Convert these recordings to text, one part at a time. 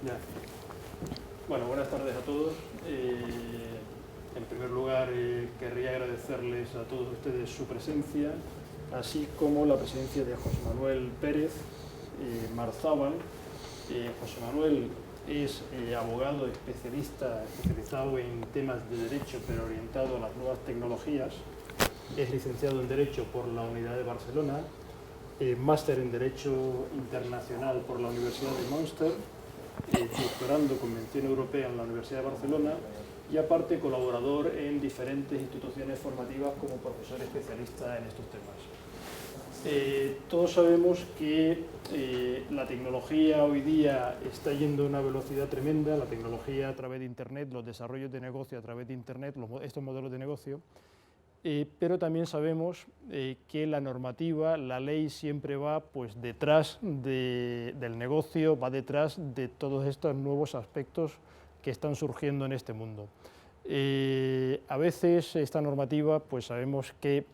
Ya. Bueno, buenas tardes a todos. En primer lugar, querría agradecerles a todos ustedes su presencia, así como la presencia de José Manuel Pérez Marzábal. José Manuel es abogado especializado en temas de derecho, pero orientado a las nuevas tecnologías. Es licenciado en Derecho por la Universidad de Barcelona, máster en Derecho Internacional por la Universidad de Münster, doctorando con mención europea en la Universidad de Barcelona y aparte colaborador en diferentes instituciones formativas como profesor especialista en estos temas. Todos sabemos que la tecnología hoy día está yendo a una velocidad tremenda, la tecnología a través de Internet, los desarrollos de negocio a través de Internet, estos modelos de negocio, pero también sabemos que la normativa, la ley siempre va pues, detrás del negocio, va detrás de todos estos nuevos aspectos que están surgiendo en este mundo. A veces esta normativa pues sabemos que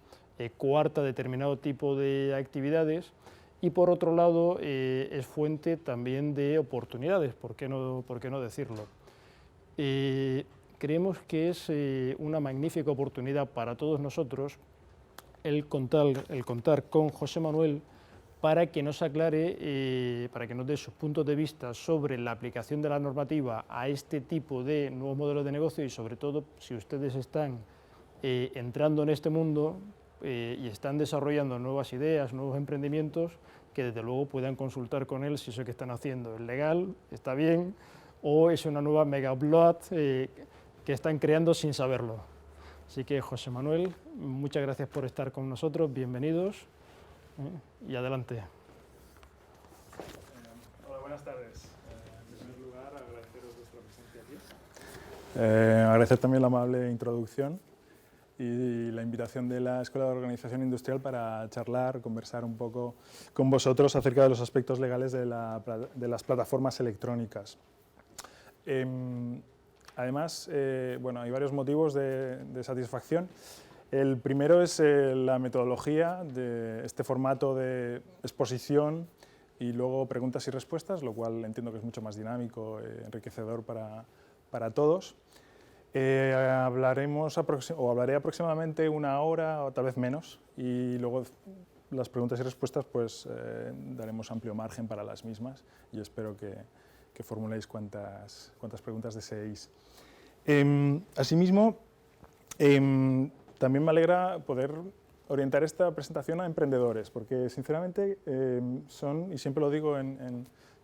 coarta determinado tipo de actividades y por otro lado es fuente también de oportunidades, ¿por qué no decirlo? Creemos que es una magnífica oportunidad para todos nosotros el contar con José Manuel para que nos aclare, para que nos dé sus puntos de vista sobre la aplicación de la normativa a este tipo de nuevos modelos de negocio y sobre todo si ustedes están entrando en este mundo y están desarrollando nuevas ideas, nuevos emprendimientos, que desde luego puedan consultar con él si eso que están haciendo es legal, está bien, o es una nueva mega upload que están creando sin saberlo. Así que, José Manuel, muchas gracias por estar con nosotros, bienvenidos y adelante. Hola, buenas tardes. En primer lugar, agradeceros vuestra presencia aquí. Agradecer también la amable introducción y la invitación de la Escuela de Organización Industrial para charlar, conversar un poco con vosotros acerca de los aspectos legales de las plataformas electrónicas. Además, bueno, hay varios motivos de satisfacción. El primero es la metodología de este formato de exposición y luego preguntas y respuestas, lo cual entiendo que es mucho más dinámico, enriquecedor para todos. Hablaré aproximadamente una hora o tal vez menos y luego las preguntas y respuestas pues daremos amplio margen para las mismas y espero que formuléis cuantas preguntas deseéis. Asimismo, también me alegra poder orientar esta presentación a emprendedores, porque sinceramente son, y siempre lo digo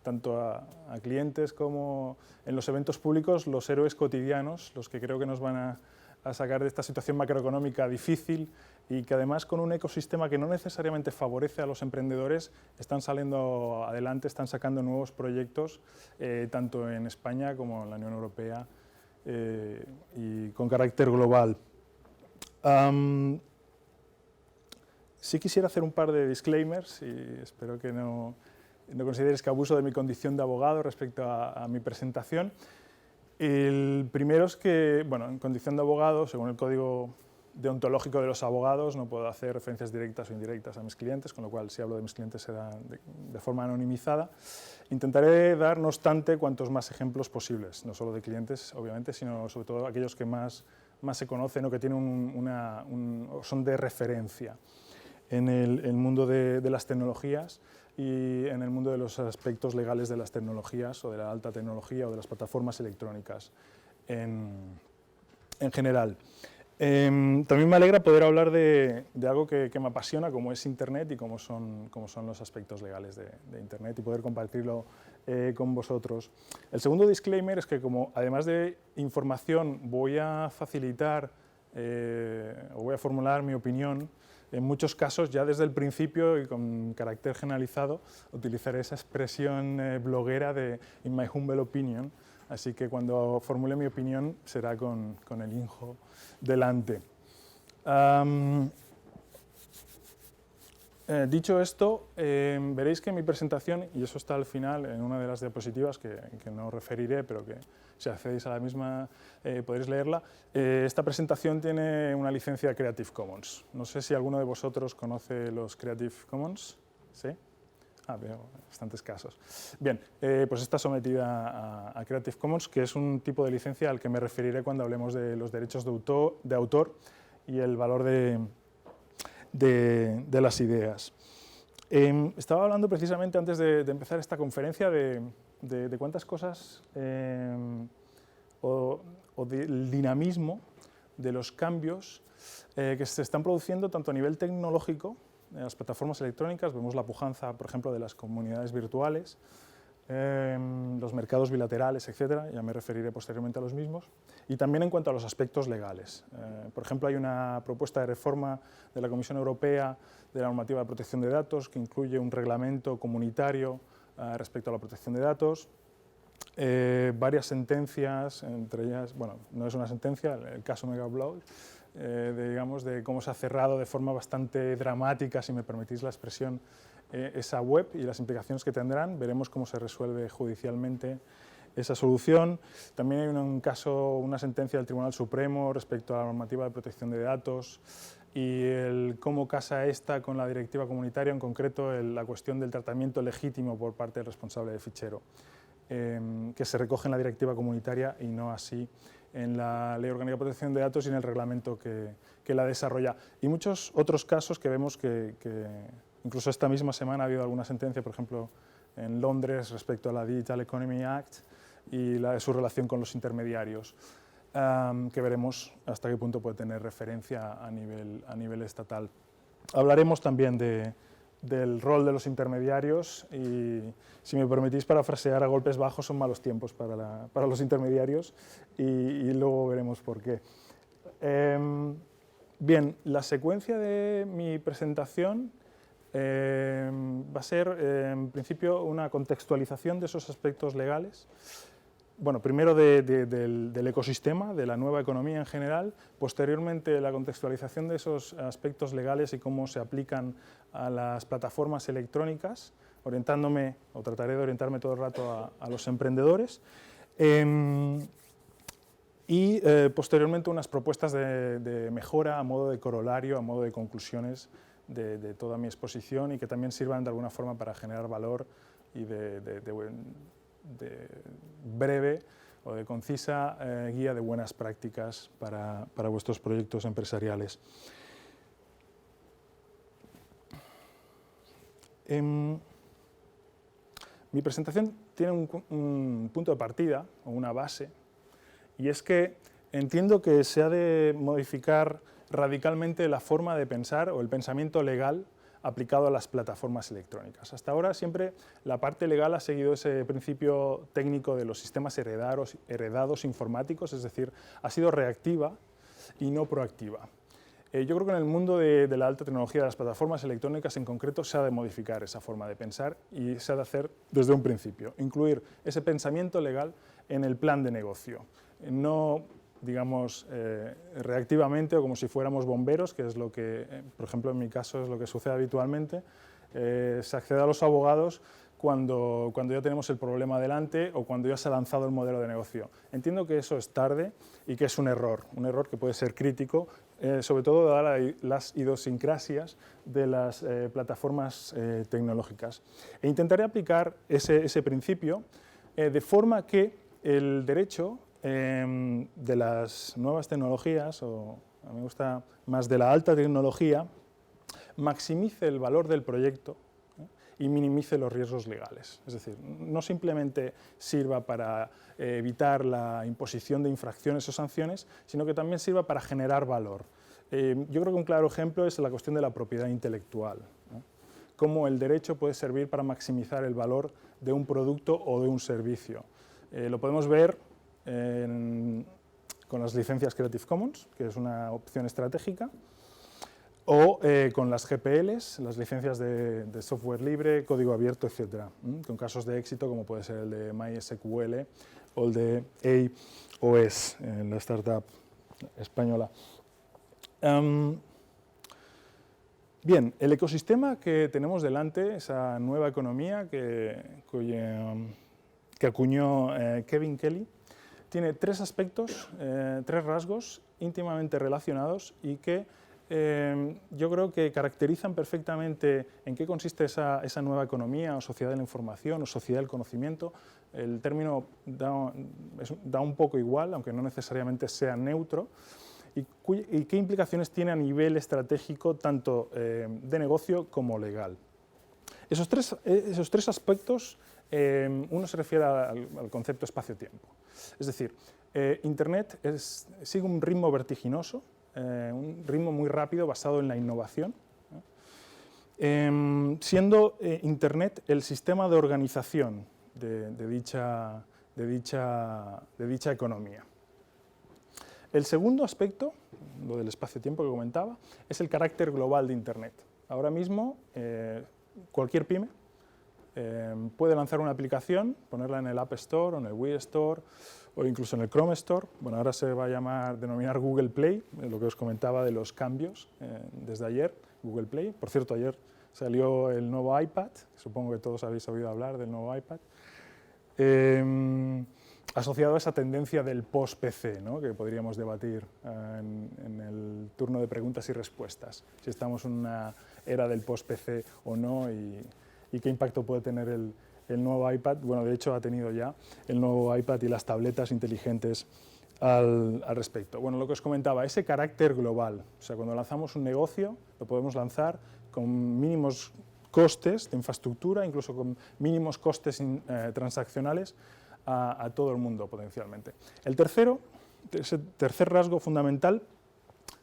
tanto a clientes como en los eventos públicos, los héroes cotidianos, los que creo que nos van a sacar de esta situación macroeconómica difícil y que además con un ecosistema que no necesariamente favorece a los emprendedores, están saliendo adelante, están sacando nuevos proyectos, tanto en España como en la Unión Europea y con carácter global. Sí quisiera hacer un par de disclaimers y espero que no consideres que abuso de mi condición de abogado respecto a mi presentación. El primero es que, bueno, en condición de abogado, según el código deontológico de los abogados, no puedo hacer referencias directas o indirectas a mis clientes, con lo cual si hablo de mis clientes será de forma anonimizada. Intentaré dar, no obstante, cuantos más ejemplos posibles, no solo de clientes, obviamente, sino sobre todo aquellos que más se conocen o que tienen son de referencia en el mundo de las tecnologías y en el mundo de los aspectos legales de las tecnologías o de la alta tecnología o de las plataformas electrónicas en general. También me alegra poder hablar de algo que me apasiona, como es Internet y como son los aspectos legales de Internet y poder compartirlo con vosotros. El segundo disclaimer es que como además de información voy a facilitar o voy a formular mi opinión, en muchos casos ya desde el principio y con carácter generalizado utilizaré esa expresión bloguera de "in my humble opinion", así que cuando formule mi opinión será con el injo delante. Dicho esto, veréis que mi presentación, y eso está al final en una de las diapositivas que no referiré, pero que si accedéis a la misma podréis leerla, esta presentación tiene una licencia Creative Commons. No sé si alguno de vosotros conoce los Creative Commons. ¿Sí? Veo bastantes casos. Bien, pues está sometida a Creative Commons, que es un tipo de licencia al que me referiré cuando hablemos de los derechos de autor y el valor de las ideas. Estaba hablando precisamente antes de empezar esta conferencia de cuántas cosas o del dinamismo de los cambios que se están produciendo tanto a nivel tecnológico, en las plataformas electrónicas, vemos la pujanza, por ejemplo, de las comunidades virtuales, los mercados bilaterales, etcétera, ya me referiré posteriormente a los mismos, y también en cuanto a los aspectos legales. Por ejemplo, hay una propuesta de reforma de la Comisión Europea de la normativa de protección de datos que incluye un reglamento comunitario respecto a la protección de datos, varias sentencias, entre ellas, bueno, no es una sentencia, el caso Megaupload, digamos, de cómo se ha cerrado de forma bastante dramática, si me permitís la expresión, esa web y las implicaciones que tendrán. Veremos cómo se resuelve judicialmente esa solución. También hay un caso, una sentencia del Tribunal Supremo respecto a la normativa de protección de datos y cómo casa esta con la directiva comunitaria, en concreto la cuestión del tratamiento legítimo por parte del responsable de fichero, que se recoge en la directiva comunitaria y no así en la Ley Orgánica de Protección de Datos y en el reglamento que la desarrolla. Y muchos otros casos que vemos que incluso esta misma semana ha habido alguna sentencia, por ejemplo, en Londres respecto a la Digital Economy Act y su relación con los intermediarios, que veremos hasta qué punto puede tener referencia a nivel estatal. Hablaremos también del rol de los intermediarios y, si me permitís parafrasear, a golpes bajos son malos tiempos para los intermediarios y luego veremos por qué. Bien, la secuencia de mi presentación va a ser, en principio, una contextualización de esos aspectos legales. Bueno, primero del ecosistema, de la nueva economía en general, posteriormente la contextualización de esos aspectos legales y cómo se aplican a las plataformas electrónicas, orientándome, o trataré de orientarme todo el rato a los emprendedores, y posteriormente unas propuestas de mejora a modo de corolario, a modo de conclusiones de toda mi exposición y que también sirvan de alguna forma para generar valor y de breve o de concisa guía de buenas prácticas para vuestros proyectos empresariales. Mi presentación tiene un punto de partida o una base, y es que entiendo que se ha de modificar radicalmente la forma de pensar o el pensamiento legal aplicado a las plataformas electrónicas. Hasta ahora siempre la parte legal ha seguido ese principio técnico de los sistemas heredados informáticos, es decir, ha sido reactiva y no proactiva. Yo creo que en el mundo de la alta tecnología de las plataformas electrónicas en concreto se ha de modificar esa forma de pensar y se ha de hacer desde un principio, incluir ese pensamiento legal en el plan de negocio, no, digamos, reactivamente o como si fuéramos bomberos, que es lo que, por ejemplo, en mi caso es lo que sucede habitualmente. Se accede a los abogados cuando ya tenemos el problema delante o cuando ya se ha lanzado el modelo de negocio. Entiendo que eso es tarde y que es un error que puede ser crítico, sobre todo dadas las idiosincrasias de las plataformas tecnológicas. E intentaré aplicar ese principio de forma que el derecho de las nuevas tecnologías, o a mí me gusta más de la alta tecnología, maximice el valor del proyecto y minimice los riesgos legales. Es decir, no simplemente sirva para evitar la imposición de infracciones o sanciones, sino que también sirva para generar valor. Yo creo que un claro ejemplo es la cuestión de la propiedad intelectual, ¿no? Cómo el derecho puede servir para maximizar el valor de un producto o de un servicio. Lo podemos ver con las licencias Creative Commons, que es una opción estratégica, o con las GPLs, las licencias de software libre, código abierto, etc., con casos de éxito como puede ser el de MySQL o el de AOS, la startup española. Bien, el ecosistema que tenemos delante, esa nueva economía que acuñó Kevin Kelly, tiene tres aspectos, tres rasgos íntimamente relacionados y que yo creo que caracterizan perfectamente en qué consiste esa nueva economía o sociedad de la información o sociedad del conocimiento. El término da un poco igual, aunque no necesariamente sea neutro, y qué implicaciones tiene a nivel estratégico tanto de negocio como legal. Esos tres aspectos, uno se refiere al concepto espacio-tiempo. Es decir, Internet sigue un ritmo vertiginoso, un ritmo muy rápido basado en la innovación, siendo Internet el sistema de organización de dicha economía. El segundo aspecto, lo del espacio-tiempo que comentaba, es el carácter global de Internet. Ahora mismo, cualquier pyme puede lanzar una aplicación, ponerla en el App Store o en el Wii Store o incluso en el Chrome Store. Bueno, ahora se va a denominar Google Play, lo que os comentaba de los cambios desde ayer, Google Play. Por cierto, ayer salió el nuevo iPad, supongo que todos habéis oído hablar del nuevo iPad, asociado a esa tendencia del post-PC, ¿no?, que podríamos debatir en el turno de preguntas y respuestas, si estamos en una era del post-PC o no y qué impacto puede tener el nuevo iPad. Bueno, de hecho ha tenido ya el nuevo iPad y las tabletas inteligentes al respecto. Bueno, lo que os comentaba, ese carácter global, o sea, cuando lanzamos un negocio lo podemos lanzar con mínimos costes de infraestructura, incluso con mínimos costes transaccionales a todo el mundo potencialmente. Ese tercer rasgo fundamental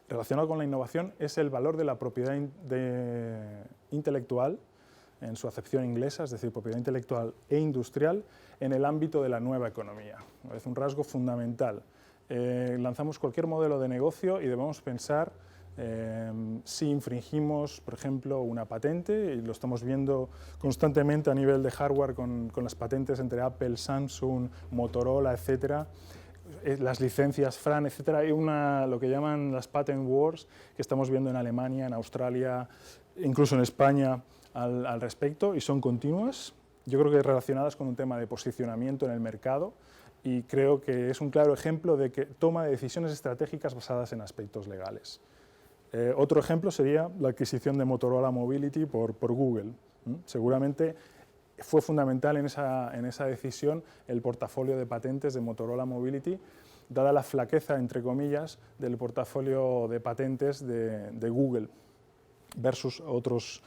relacionado con la innovación es el valor de la propiedad intelectual, en su acepción inglesa, es decir, propiedad intelectual e industrial, en el ámbito de la nueva economía. Es un rasgo fundamental. Lanzamos cualquier modelo de negocio y debemos pensar si infringimos, por ejemplo, una patente, y lo estamos viendo constantemente a nivel de hardware con las patentes entre Apple, Samsung, Motorola, etcétera, las licencias FRAN, etcétera. Hay lo que llaman las patent wars, que estamos viendo en Alemania, en Australia, incluso en España al respecto, y son continuas, yo creo que relacionadas con un tema de posicionamiento en el mercado, y creo que es un claro ejemplo de que toma de decisiones estratégicas basadas en aspectos legales. Otro ejemplo sería la adquisición de Motorola Mobility por Google. Seguramente fue fundamental en esa decisión el portafolio de patentes de Motorola Mobility, dada la flaqueza, entre comillas, del portafolio de patentes de Google versus otros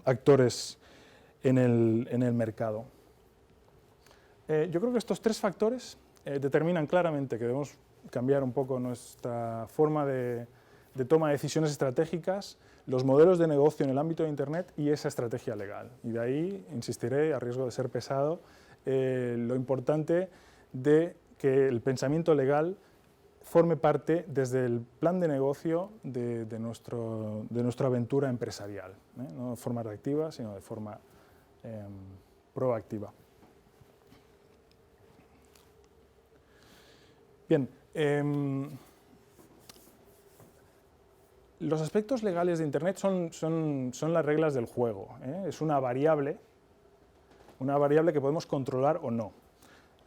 actores en el mercado. Yo creo que estos tres factores determinan claramente que debemos cambiar un poco nuestra forma de toma de decisiones estratégicas, los modelos de negocio en el ámbito de Internet y esa estrategia legal. Y de ahí, insistiré, a riesgo de ser pesado, lo importante de que el pensamiento legal forme parte desde el plan de negocio de nuestra aventura empresarial, no de forma reactiva, sino de forma proactiva. Bien, los aspectos legales de Internet son las reglas del juego, Es una variable que podemos controlar o no.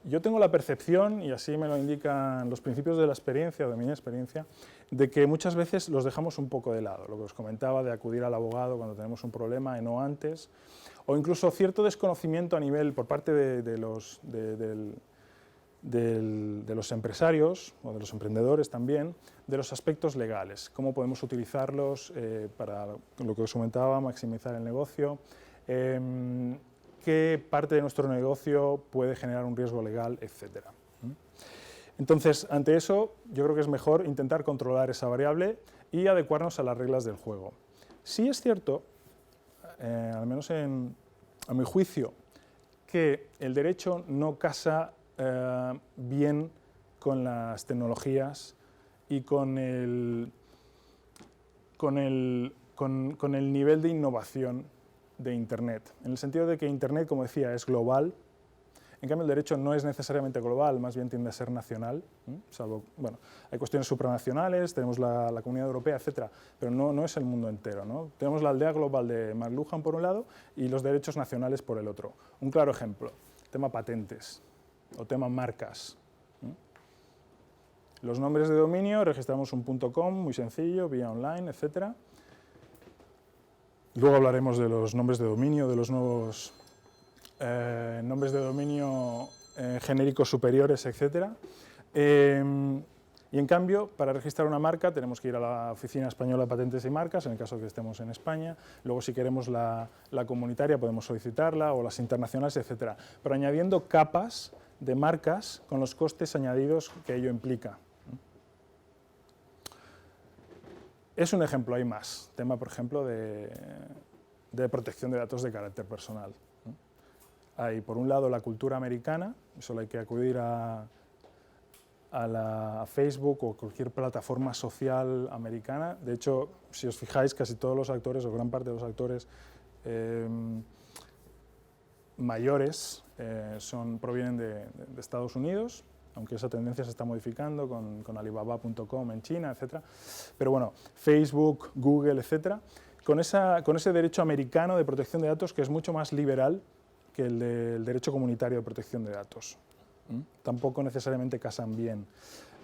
Yo tengo la percepción, y así me lo indican los principios de la experiencia, o de mi experiencia, de que muchas veces los dejamos un poco de lado. Lo que os comentaba de acudir al abogado cuando tenemos un problema y no antes, o incluso cierto desconocimiento a nivel por parte de los empresarios o de los emprendedores también, de los aspectos legales, cómo podemos utilizarlos para lo que os comentaba, maximizar el negocio, qué parte de nuestro negocio puede generar un riesgo legal, etc. Entonces, ante eso, yo creo que es mejor intentar controlar esa variable y adecuarnos a las reglas del juego. Sí es cierto, al menos a mi juicio, que el derecho no casa bien con las tecnologías y con el nivel de innovación de Internet, en el sentido de que Internet, como decía, es global. En cambio, el derecho no es necesariamente global, más bien tiende a ser nacional, salvo, bueno, hay cuestiones supranacionales, tenemos la Comunidad Europea, etcétera, pero no es el mundo entero, ¿no? Tenemos la aldea global de McLuhan por un lado y los derechos nacionales por el otro. Un claro ejemplo, tema patentes o tema marcas. Los nombres de dominio, registramos un .com, muy sencillo, vía online, etc. Luego hablaremos de los nombres de dominio, de los nuevos nombres de dominio genéricos superiores, etc. Y en cambio, para registrar una marca tenemos que ir a la Oficina Española de Patentes y Marcas, en el caso de que estemos en España. Luego, si queremos la comunitaria, podemos solicitarla, o las internacionales, etc. Pero añadiendo capas de marcas con los costes añadidos que ello implica. Es un ejemplo, hay más. Tema, por ejemplo, de protección de datos de carácter personal. Hay, por un lado, la cultura americana, solo hay que acudir a Facebook o cualquier plataforma social americana. De hecho, si os fijáis, casi todos los actores, o gran parte de los actores mayores, provienen de Estados Unidos, aunque esa tendencia se está modificando con Alibaba.com en China, etc. Pero bueno, Facebook, Google, etc., con ese derecho americano de protección de datos que es mucho más liberal que el del derecho comunitario de protección de datos. Tampoco necesariamente casan bien.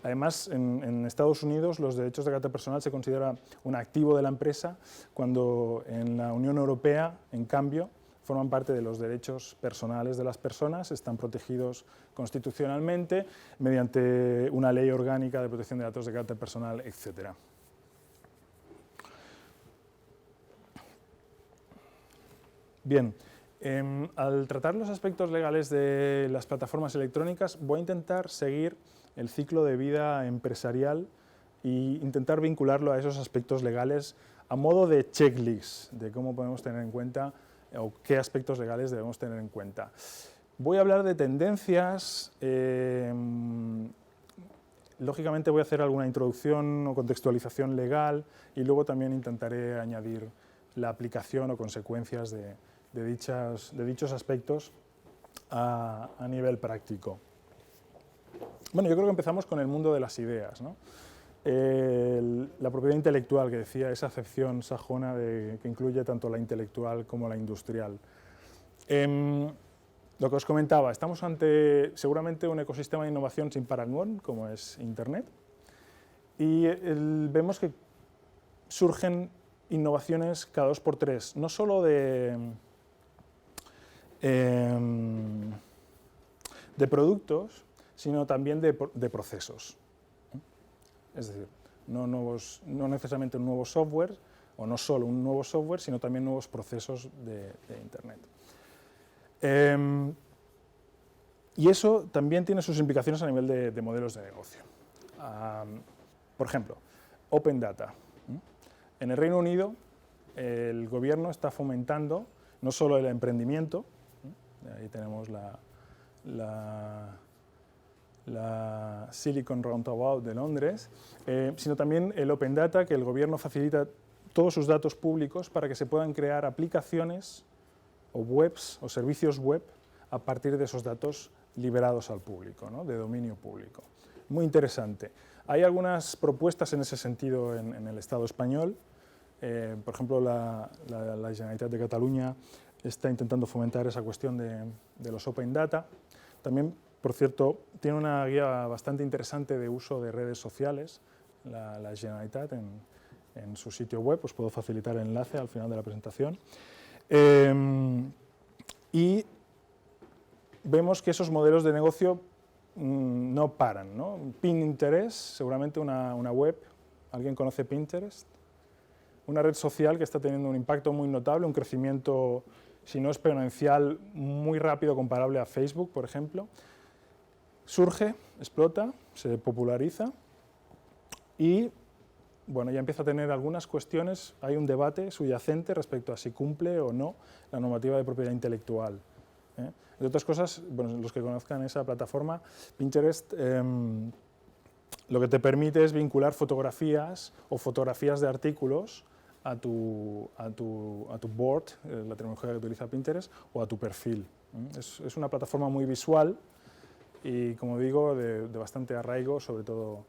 Además, en Estados Unidos los derechos de carácter personal se considera un activo de la empresa, cuando en la Unión Europea, en cambio, forman parte de los derechos personales de las personas, están protegidos constitucionalmente mediante una ley orgánica de protección de datos de carácter personal, etc. Bien. Al tratar los aspectos legales de las plataformas electrónicas, voy a intentar seguir el ciclo de vida empresarial e intentar vincularlo a esos aspectos legales a modo de checklist de cómo podemos tener en cuenta o qué aspectos legales debemos tener en cuenta. Voy a hablar de tendencias, lógicamente voy a hacer alguna introducción o contextualización legal y luego también intentaré añadir la aplicación o consecuencias de dichos aspectos a nivel práctico. Bueno, yo creo que empezamos con el mundo de las ideas, ¿no? La propiedad intelectual, que decía, esa acepción sajona que incluye tanto la intelectual como la industrial. Lo que os comentaba, estamos ante seguramente un ecosistema de innovación sin parangón, como es Internet, y vemos que surgen innovaciones cada 2 por 3, no solo de productos, sino también de procesos. Es decir, no necesariamente un nuevo software, o no solo un nuevo software, sino también nuevos procesos de Internet. Y eso también tiene sus implicaciones a nivel de modelos de negocio. Por ejemplo, Open Data. En el Reino Unido, el gobierno está fomentando no solo el emprendimiento, ahí tenemos la Silicon Roundabout de Londres, sino también el Open Data, que el gobierno facilita todos sus datos públicos para que se puedan crear aplicaciones o webs o servicios web a partir de esos datos liberados al público, ¿no? De dominio público. Muy interesante. Hay algunas propuestas en ese sentido en el Estado español. Por ejemplo, la Generalitat de Cataluña está intentando fomentar esa cuestión de los Open Data. También, por cierto, tiene una guía bastante interesante de uso de redes sociales, la Generalitat, en su sitio web. Os puedo facilitar el enlace al final de la presentación. Y vemos que esos modelos de negocio no paran, ¿no? Pinterest, seguramente una web. ¿Alguien conoce Pinterest? Una red social que está teniendo un impacto muy notable, un crecimiento, si no exponencial, muy rápido, comparable a Facebook, por ejemplo. Surge, explota, se populariza y bueno, ya empieza a tener algunas cuestiones. Hay un debate subyacente respecto a si cumple o no la normativa de propiedad intelectual. Entre otras cosas, bueno, los que conozcan esa plataforma, Pinterest, lo que te permite es vincular fotografías o fotografías de artículos a tu board, la tecnología que utiliza Pinterest, o a tu perfil. Es una plataforma muy visual y, como digo, de bastante arraigo, sobre todo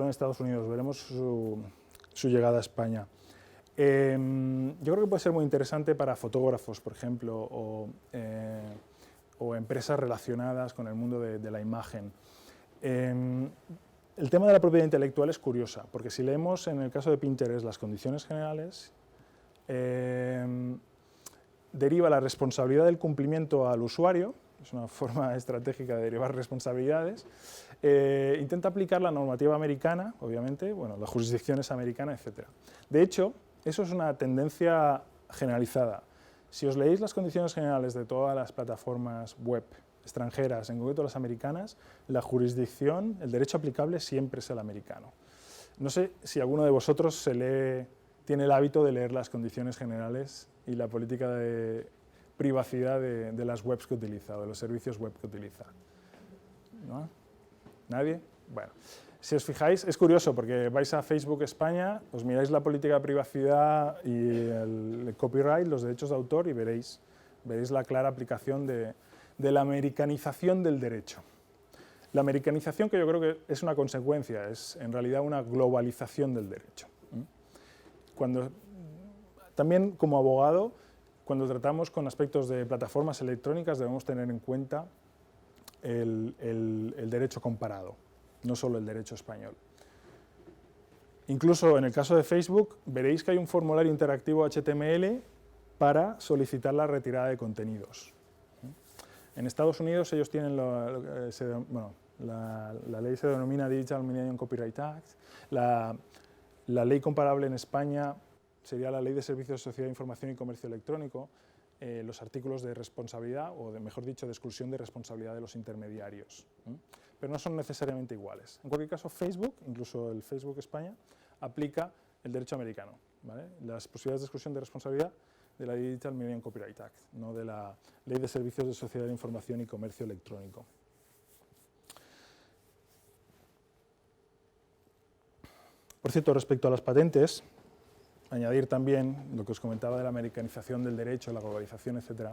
en Estados Unidos. Veremos su llegada a España. Yo creo que puede ser muy interesante para fotógrafos, por ejemplo, o empresas relacionadas con el mundo de la imagen. El tema de la propiedad intelectual es curiosa, porque si leemos en el caso de Pinterest las condiciones generales, deriva la responsabilidad del cumplimiento al usuario, es una forma estratégica de derivar responsabilidades, intenta aplicar la normativa americana, obviamente, bueno, la jurisdicción es americana, etc. De hecho, eso es una tendencia generalizada. Si os leéis las condiciones generales de todas las plataformas web extranjeras, en concreto las americanas, la jurisdicción, el derecho aplicable siempre es el americano. No sé si alguno de vosotros tiene el hábito de leer las condiciones generales y la política de privacidad de las webs que utiliza, o de los servicios web que utiliza. ¿No? ¿Nadie? Bueno, si os fijáis, es curioso porque vais a Facebook España, os miráis la política de privacidad y el copyright, los derechos de autor, y veréis la clara aplicación de la americanización del derecho. La americanización, que yo creo que es una consecuencia, es en realidad una globalización del derecho. También como abogado, cuando tratamos con aspectos de plataformas electrónicas, debemos tener en cuenta el derecho comparado, no solo el derecho español. Incluso en el caso de Facebook, veréis que hay un formulario interactivo HTML para solicitar la retirada de contenidos. En Estados Unidos ellos tienen la ley se denomina Digital Millennium Copyright Act. La ley comparable en España sería la Ley de Servicios de Sociedad de Información y Comercio Electrónico, los artículos de responsabilidad, o mejor dicho, de exclusión de responsabilidad de los intermediarios. Pero no son necesariamente iguales. En cualquier caso, Facebook, incluso el Facebook España, aplica el derecho americano, ¿vale? Las posibilidades de exclusión de responsabilidad de la Digital Millennium Copyright Act, no de la Ley de Servicios de Sociedad de Información y Comercio Electrónico. Por cierto, respecto a las patentes, añadir también lo que os comentaba de la americanización del derecho, la globalización, etc.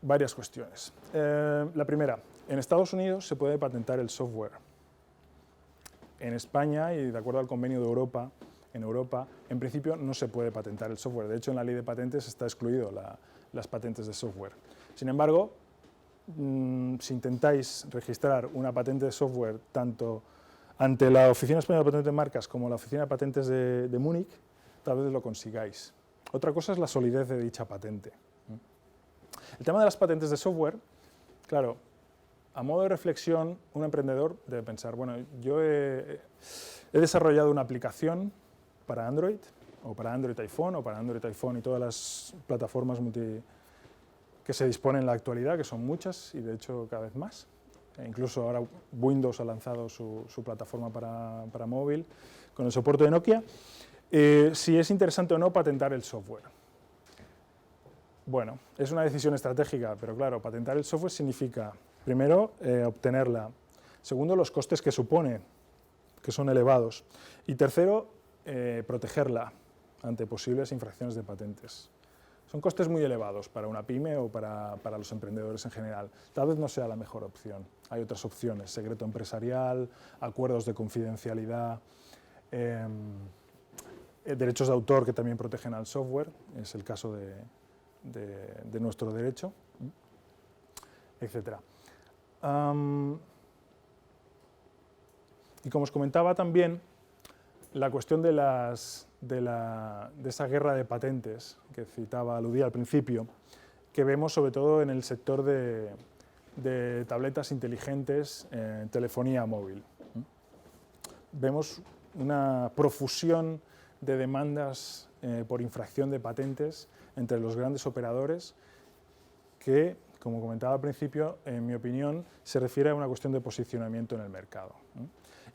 Varias cuestiones. La primera, en Estados Unidos se puede patentar el software. En España, y de acuerdo al convenio de Europa, en principio no se puede patentar el software. De hecho, en la ley de patentes está excluido las patentes de software. Sin embargo, si intentáis registrar una patente de software tanto ante la Oficina Española de Patentes de Marcas como la Oficina de Patentes de Múnich, tal vez lo consigáis. Otra cosa es la solidez de dicha patente. El tema de las patentes de software, claro, a modo de reflexión, un emprendedor debe pensar, bueno, yo he desarrollado una aplicación para Android, o para Android iPhone, o para Android iPhone y todas las plataformas que se disponen en la actualidad, que son muchas y de hecho cada vez más. Incluso ahora Windows ha lanzado su plataforma para móvil con el soporte de Nokia. Si es interesante o no patentar el software. Bueno, es una decisión estratégica, pero claro, patentar el software significa, primero, obtenerla. Segundo, los costes que supone, que son elevados. Y tercero, protegerla ante posibles infracciones de patentes. Son costes muy elevados para una pyme o para los emprendedores en general. Tal vez no sea la mejor opción. Hay otras opciones, secreto empresarial, acuerdos de confidencialidad, derechos de autor que también protegen al software, es el caso de nuestro derecho, etc. Y como os comentaba también, la cuestión de esa guerra de patentes que aludía al principio, que vemos sobre todo en el sector de tabletas inteligentes, telefonía móvil. Vemos una profusión de demandas por infracción de patentes entre los grandes operadores que, como comentaba al principio, en mi opinión, se refiere a una cuestión de posicionamiento en el mercado.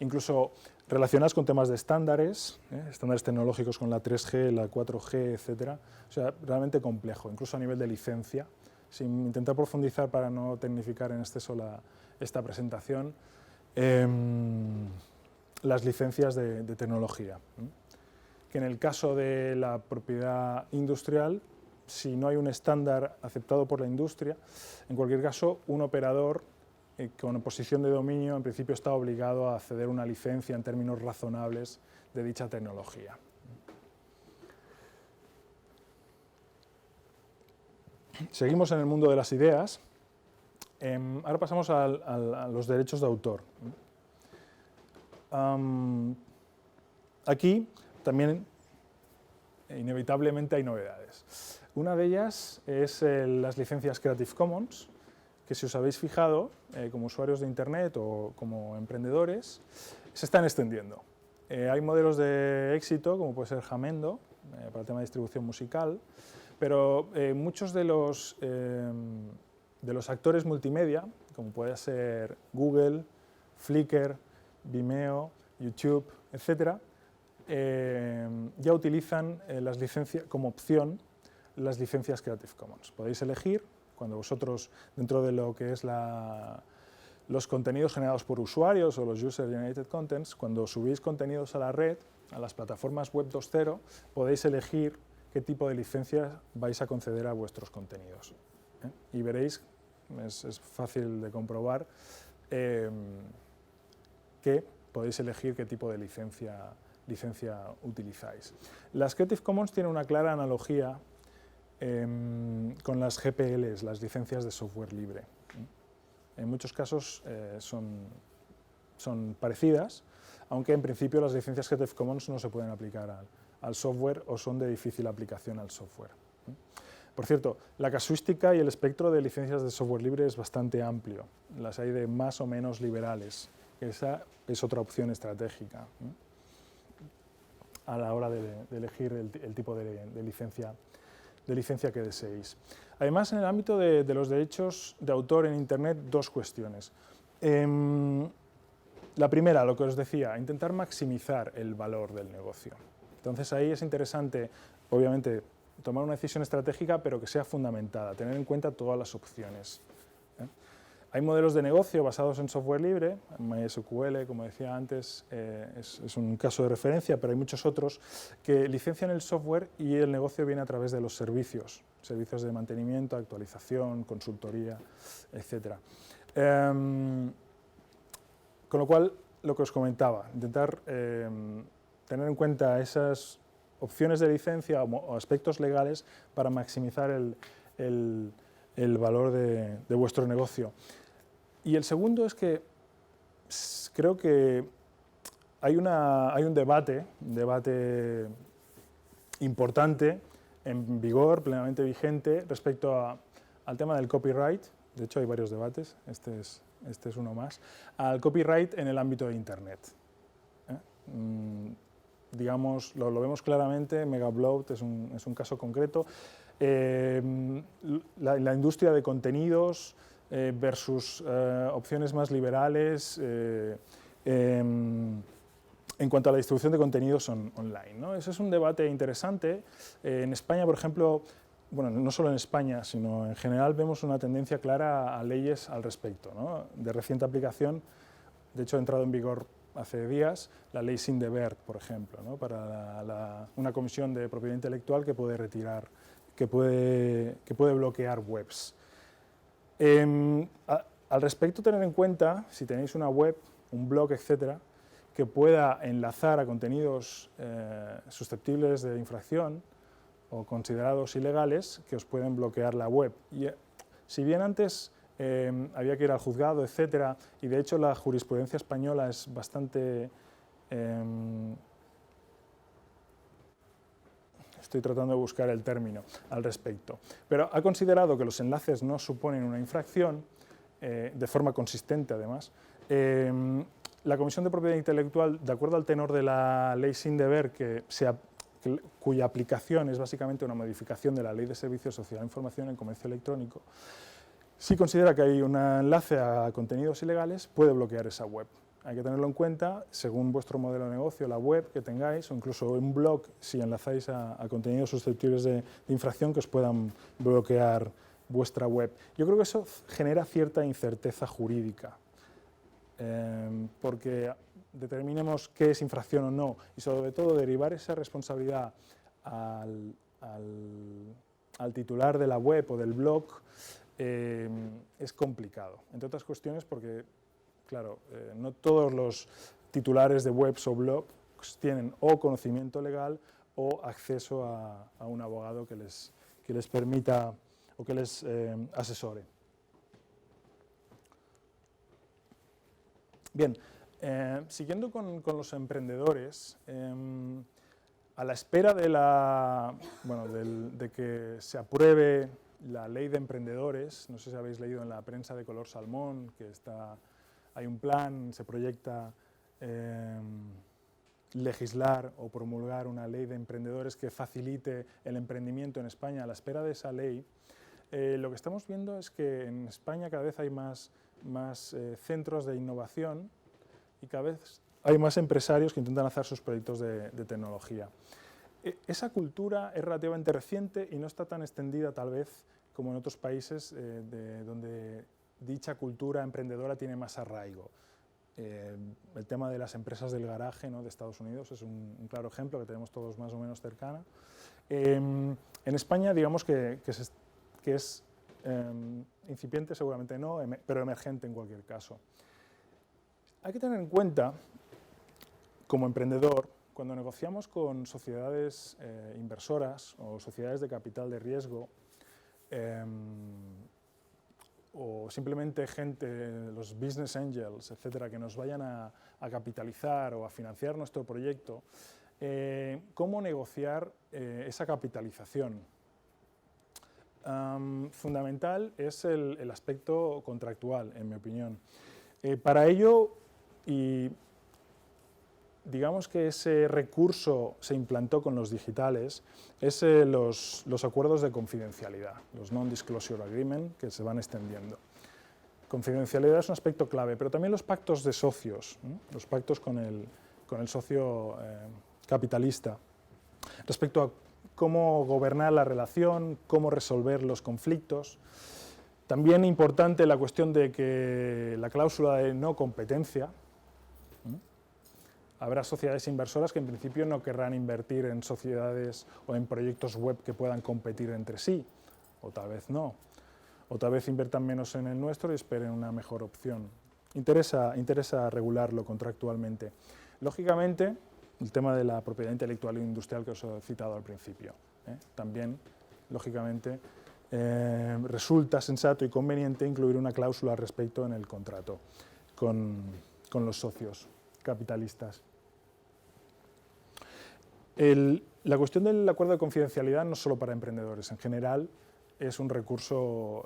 Incluso relacionadas con temas de estándares, estándares tecnológicos con la 3G, la 4G, etc. O sea, realmente complejo, incluso a nivel de licencia. Sin intentar profundizar para no tecnificar en exceso esta presentación, las licencias de tecnología. Que en el caso de la propiedad industrial, si no hay un estándar aceptado por la industria, en cualquier caso, un operador con posición de dominio, en principio está obligado a ceder una licencia en términos razonables de dicha tecnología. Seguimos en el mundo de las ideas Ahora pasamos a los derechos de autor. Aquí también inevitablemente hay novedades. Una de ellas es las licencias Creative Commons, que si os habéis fijado, como usuarios de Internet o como emprendedores, se están extendiendo. Hay modelos de éxito, como puede ser Jamendo, para el tema de distribución musical, pero muchos de los actores multimedia, como puede ser Google, Flickr, Vimeo, YouTube, etc., ya utilizan las licencias como opción las licencias Creative Commons. Podéis elegir, cuando vosotros, dentro de lo que es los contenidos generados por usuarios o los User Generated Contents, cuando subís contenidos a la red, a las plataformas Web 2.0, podéis elegir qué tipo de licencia vais a conceder a vuestros contenidos. Y veréis, es fácil de comprobar, que podéis elegir qué tipo de licencia utilizáis. Las Creative Commons tienen una clara analogía con las GPLs, las licencias de software libre. En muchos casos son parecidas, aunque en principio las licencias Creative Commons no se pueden aplicar al software o son de difícil aplicación al software. Por cierto, la casuística y el espectro de licencias de software libre es bastante amplio. Las hay de más o menos liberales. Esa es otra opción estratégica a la hora de elegir el tipo de licencia que deseéis. Además, en el ámbito de los derechos de autor en Internet, dos cuestiones. La primera, lo que os decía, intentar maximizar el valor del negocio. Entonces, ahí es interesante, obviamente, tomar una decisión estratégica, pero que sea fundamentada, tener en cuenta todas las opciones. Hay modelos de negocio basados en software libre, MySQL, como decía antes, es un caso de referencia, pero hay muchos otros que licencian el software y el negocio viene a través de los servicios de mantenimiento, actualización, consultoría, etc. Con lo cual, lo que os comentaba, intentar tener en cuenta esas opciones de licencia o aspectos legales para maximizar el valor de vuestro negocio. Y el segundo es que creo que hay un debate importante, en vigor, plenamente vigente, respecto al tema del copyright. De hecho, hay varios debates, este es uno más, al copyright en el ámbito de Internet. Digamos, lo vemos claramente, Megaupload es un caso concreto. La industria de contenidos versus opciones más liberales en cuanto a la distribución de contenidos online, ¿no? Ese es un debate interesante. En España, por ejemplo, bueno, no solo en España, sino en general vemos una tendencia clara a leyes al respecto, ¿no? De reciente aplicación, de hecho ha entrado en vigor hace días, la ley Sindebert, por ejemplo, ¿no? Para una comisión de propiedad intelectual que puede retirar, que puede bloquear webs. Al respecto, tener en cuenta, si tenéis una web, un blog, etcétera, que pueda enlazar a contenidos susceptibles de infracción o considerados ilegales, que os pueden bloquear la web. Y, si bien antes había que ir al juzgado, etcétera, y de hecho la jurisprudencia española es bastante... estoy tratando de buscar el término al respecto, pero ha considerado que los enlaces no suponen una infracción, de forma consistente además. La Comisión de Propiedad Intelectual, de acuerdo al tenor de la ley Sindebert, cuya aplicación es básicamente una modificación de la Ley de Servicios de Sociedad de Información en Comercio Electrónico, si considera que hay un enlace a contenidos ilegales, puede bloquear esa web. Hay que tenerlo en cuenta, según vuestro modelo de negocio, la web que tengáis, o incluso un blog, si enlazáis a contenidos susceptibles de infracción, que os puedan bloquear vuestra web. Yo creo que eso genera cierta incerteza jurídica, porque determinemos qué es infracción o no, y sobre todo derivar esa responsabilidad al titular de la web o del blog, es complicado, entre otras cuestiones porque, claro, no todos los titulares de webs o blogs tienen o conocimiento legal o acceso a un abogado que les permita o que les asesore. Bien, siguiendo con los emprendedores, a la espera de que se apruebe la ley de emprendedores, no sé si habéis leído en la prensa de color salmón, que hay un plan, se proyecta legislar o promulgar una ley de emprendedores que facilite el emprendimiento en España. A la espera de esa ley, lo que estamos viendo es que en España cada vez hay más centros de innovación y cada vez hay más empresarios que intentan hacer sus proyectos de tecnología. Esa cultura es relativamente reciente y no está tan extendida tal vez como en otros países donde dicha cultura emprendedora tiene más arraigo. El tema de las empresas del garaje, ¿no?, de Estados Unidos es un claro ejemplo que tenemos todos más o menos cercana. En España digamos que es incipiente, seguramente no, pero emergente en cualquier caso. Hay que tener en cuenta, como emprendedor, cuando negociamos con sociedades inversoras o sociedades de capital de riesgo, o simplemente gente, los business angels, etcétera, que nos vayan a capitalizar o a financiar nuestro proyecto, ¿cómo negociar esa capitalización? Fundamental es el aspecto contractual, en mi opinión. Para ello, y digamos que ese recurso se implantó con los digitales, es los acuerdos de confidencialidad, los non-disclosure agreement, que se van extendiendo. Confidencialidad es un aspecto clave, pero también los pactos de socios, los pactos con el socio capitalista, respecto a cómo gobernar la relación, cómo resolver los conflictos. También importante la cuestión de que la cláusula de no competencia. Habrá sociedades inversoras que en principio no querrán invertir en sociedades o en proyectos web que puedan competir entre sí, o tal vez no, o tal vez inviertan menos en el nuestro y esperen una mejor opción. Interesa regularlo contractualmente. Lógicamente, el tema de la propiedad intelectual e industrial que os he citado al principio, también, lógicamente, resulta sensato y conveniente incluir una cláusula al respecto en el contrato con los socios capitalistas. La cuestión del acuerdo de confidencialidad no solo para emprendedores, en general es un recurso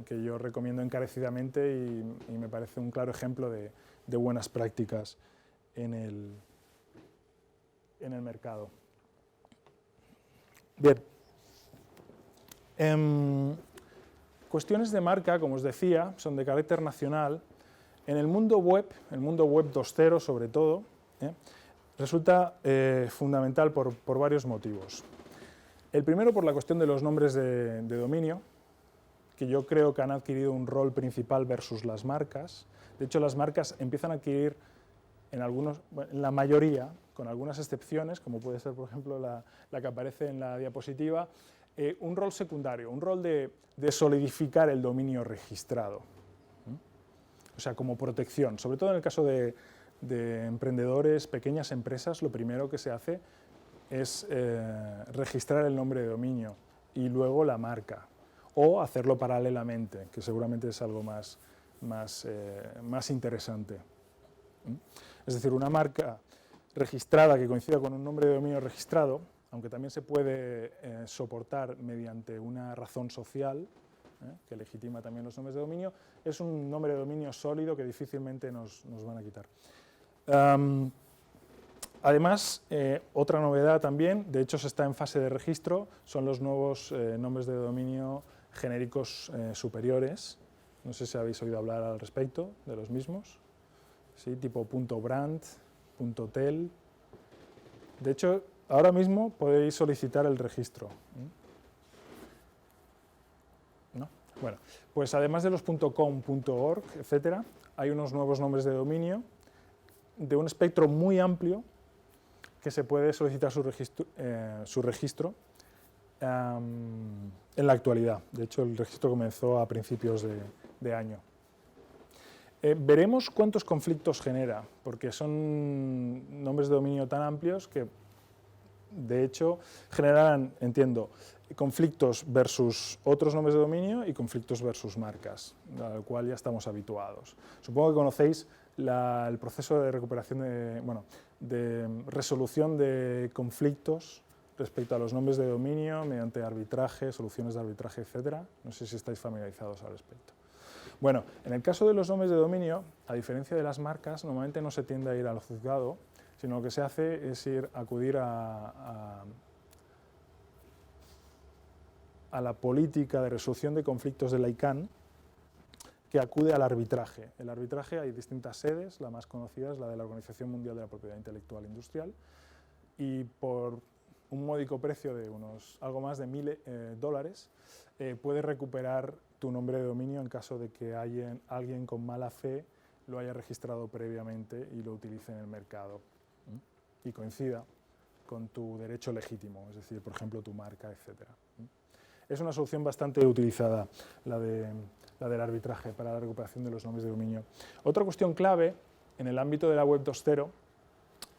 que yo recomiendo encarecidamente y me parece un claro ejemplo de buenas prácticas en el mercado. Bien. Cuestiones de marca, como os decía, son de carácter nacional. En el mundo web 2.0 sobre todo, resulta fundamental por varios motivos. El primero, por la cuestión de los nombres de dominio, que yo creo que han adquirido un rol principal versus las marcas. De hecho, las marcas empiezan a adquirir, en la mayoría, con algunas excepciones, como puede ser, por ejemplo, la que aparece en la diapositiva, un rol secundario, un rol de solidificar el dominio registrado. O sea, como protección, sobre todo en el caso de emprendedores, pequeñas empresas, lo primero que se hace es registrar el nombre de dominio y luego la marca, o hacerlo paralelamente, que seguramente es algo más interesante. Es decir, una marca registrada que coincida con un nombre de dominio registrado, aunque también se puede soportar mediante una razón social, que legitima también los nombres de dominio, es un nombre de dominio sólido que difícilmente nos van a quitar. Además, otra novedad también, de hecho se está en fase de registro, son los nuevos nombres de dominio genéricos superiores. No sé si habéis oído hablar al respecto de los mismos, ¿sí? Tipo .brand, .tel. De hecho, ahora mismo podéis solicitar el registro. ¿No? Bueno, pues además de los .com, .org, etcétera, hay unos nuevos nombres de dominio de un espectro muy amplio que se puede solicitar su registro en la actualidad. De hecho, el registro comenzó a principios de año. Veremos cuántos conflictos genera, porque son nombres de dominio tan amplios que de hecho, generarán, entiendo, conflictos versus otros nombres de dominio y conflictos versus marcas, al cual ya estamos habituados. Supongo que conocéis el proceso de recuperación de resolución de conflictos respecto a los nombres de dominio mediante arbitraje, soluciones de arbitraje, etcétera. No sé si estáis familiarizados al respecto. Bueno, en el caso de los nombres de dominio, a diferencia de las marcas, normalmente no se tiende a ir al juzgado, sino lo que se hace es acudir a la política de resolución de conflictos de la ICANN, que acude al arbitraje. El arbitraje hay distintas sedes, la más conocida es la de la Organización Mundial de la Propiedad Intelectual Industrial, y por un módico precio de algo más de $1000, puedes recuperar tu nombre de dominio en caso de que alguien con mala fe lo haya registrado previamente y lo utilice en el mercado y coincida con tu derecho legítimo, es decir, por ejemplo, tu marca, etc. Es una solución bastante utilizada, la del arbitraje para la recuperación de los nombres de dominio. Otra cuestión clave en el ámbito de la Web 2.0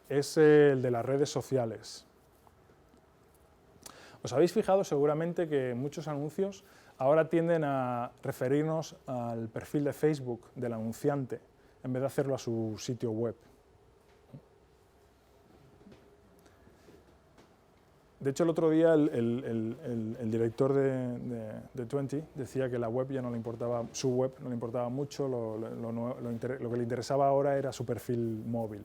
es el de las redes sociales. Os habéis fijado seguramente que muchos anuncios ahora tienden a referirnos al perfil de Facebook del anunciante en vez de hacerlo a su sitio web. De hecho, el otro día el director de 20 decía que la web ya no le importaba, su web no le importaba mucho, lo que le interesaba ahora era su perfil móvil.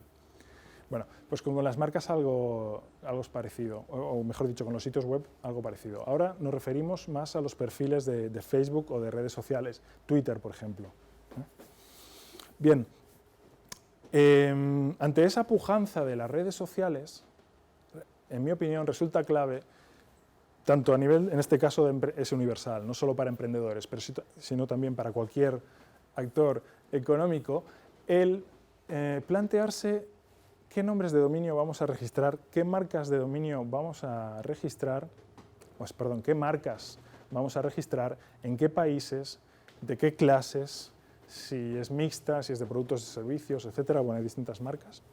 Bueno, pues con las marcas algo es parecido, o mejor dicho, con los sitios web algo parecido. Ahora nos referimos más a los perfiles de Facebook o de redes sociales, Twitter, por ejemplo. Bien, ante esa pujanza de las redes sociales, en mi opinión, resulta clave, tanto a nivel, en este caso, es universal, no solo para emprendedores, sino también para cualquier actor económico, el plantearse qué nombres de dominio vamos a registrar, qué marcas de dominio vamos a registrar, qué marcas vamos a registrar, en qué países, de qué clases, si es mixta, si es de productos y servicios, etcétera. Bueno, hay distintas marcas.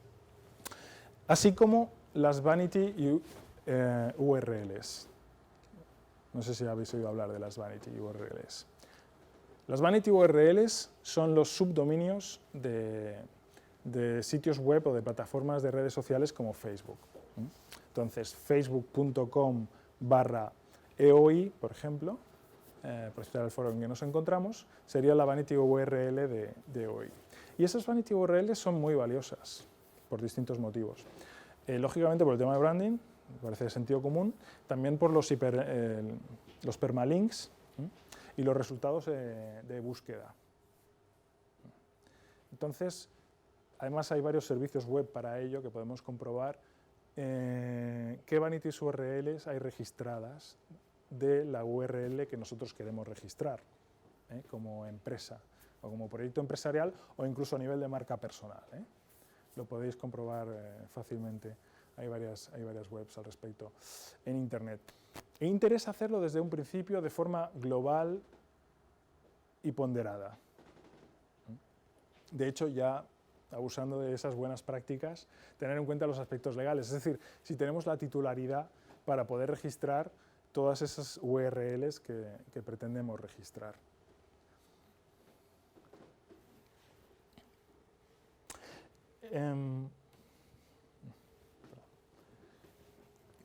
Así como las vanity URLs. No sé si habéis oído hablar de las vanity URLs. Las vanity URLs son los subdominios de sitios web o de plataformas de redes sociales como Facebook. Entonces, facebook.com/EOI, por ejemplo, por citar el foro en que nos encontramos, sería la vanity URL de EOI. Y esas vanity URLs son muy valiosas por distintos motivos. Lógicamente por el tema de branding, me parece de sentido común, también por los permalinks y los resultados de búsqueda. Entonces, además hay varios servicios web para ello que podemos comprobar qué vanity URLs hay registradas de la URL que nosotros queremos registrar como empresa o como proyecto empresarial o incluso a nivel de marca personal. Lo podéis comprobar fácilmente, hay varias webs al respecto en Internet. E interesa hacerlo desde un principio de forma global y ponderada. De hecho, ya abusando de esas buenas prácticas, tener en cuenta los aspectos legales, es decir, si tenemos la titularidad para poder registrar todas esas URLs que pretendemos registrar.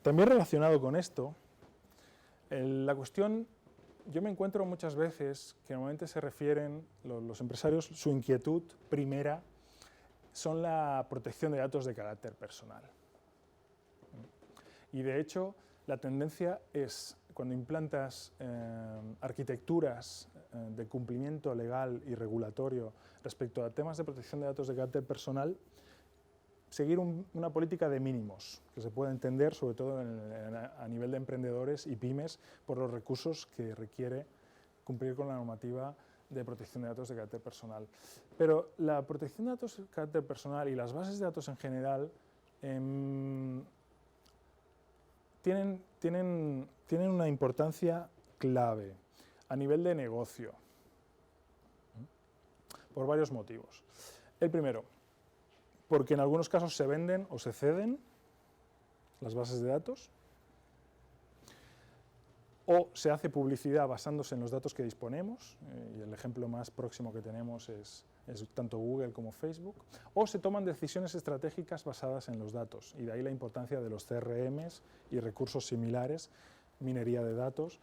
También relacionado con esto, la cuestión, yo me encuentro muchas veces que normalmente se refieren los empresarios, su inquietud primera son la protección de datos de carácter personal. Y de hecho, la tendencia es, cuando implantas arquitecturas de cumplimiento legal y regulatorio respecto a temas de protección de datos de carácter personal, seguir una política de mínimos, que se puede entender sobre todo a nivel de emprendedores y pymes por los recursos que requiere cumplir con la normativa de protección de datos de carácter personal. Pero la protección de datos de carácter personal y las bases de datos en general tienen una importancia clave a nivel de negocio, por varios motivos. El primero, porque en algunos casos se venden o se ceden, las bases de datos, o se hace publicidad basándose en los datos que disponemos, y el ejemplo más próximo que tenemos es tanto Google como Facebook, o se toman decisiones estratégicas basadas en los datos, y de ahí la importancia de los CRMs y recursos similares, minería de datos,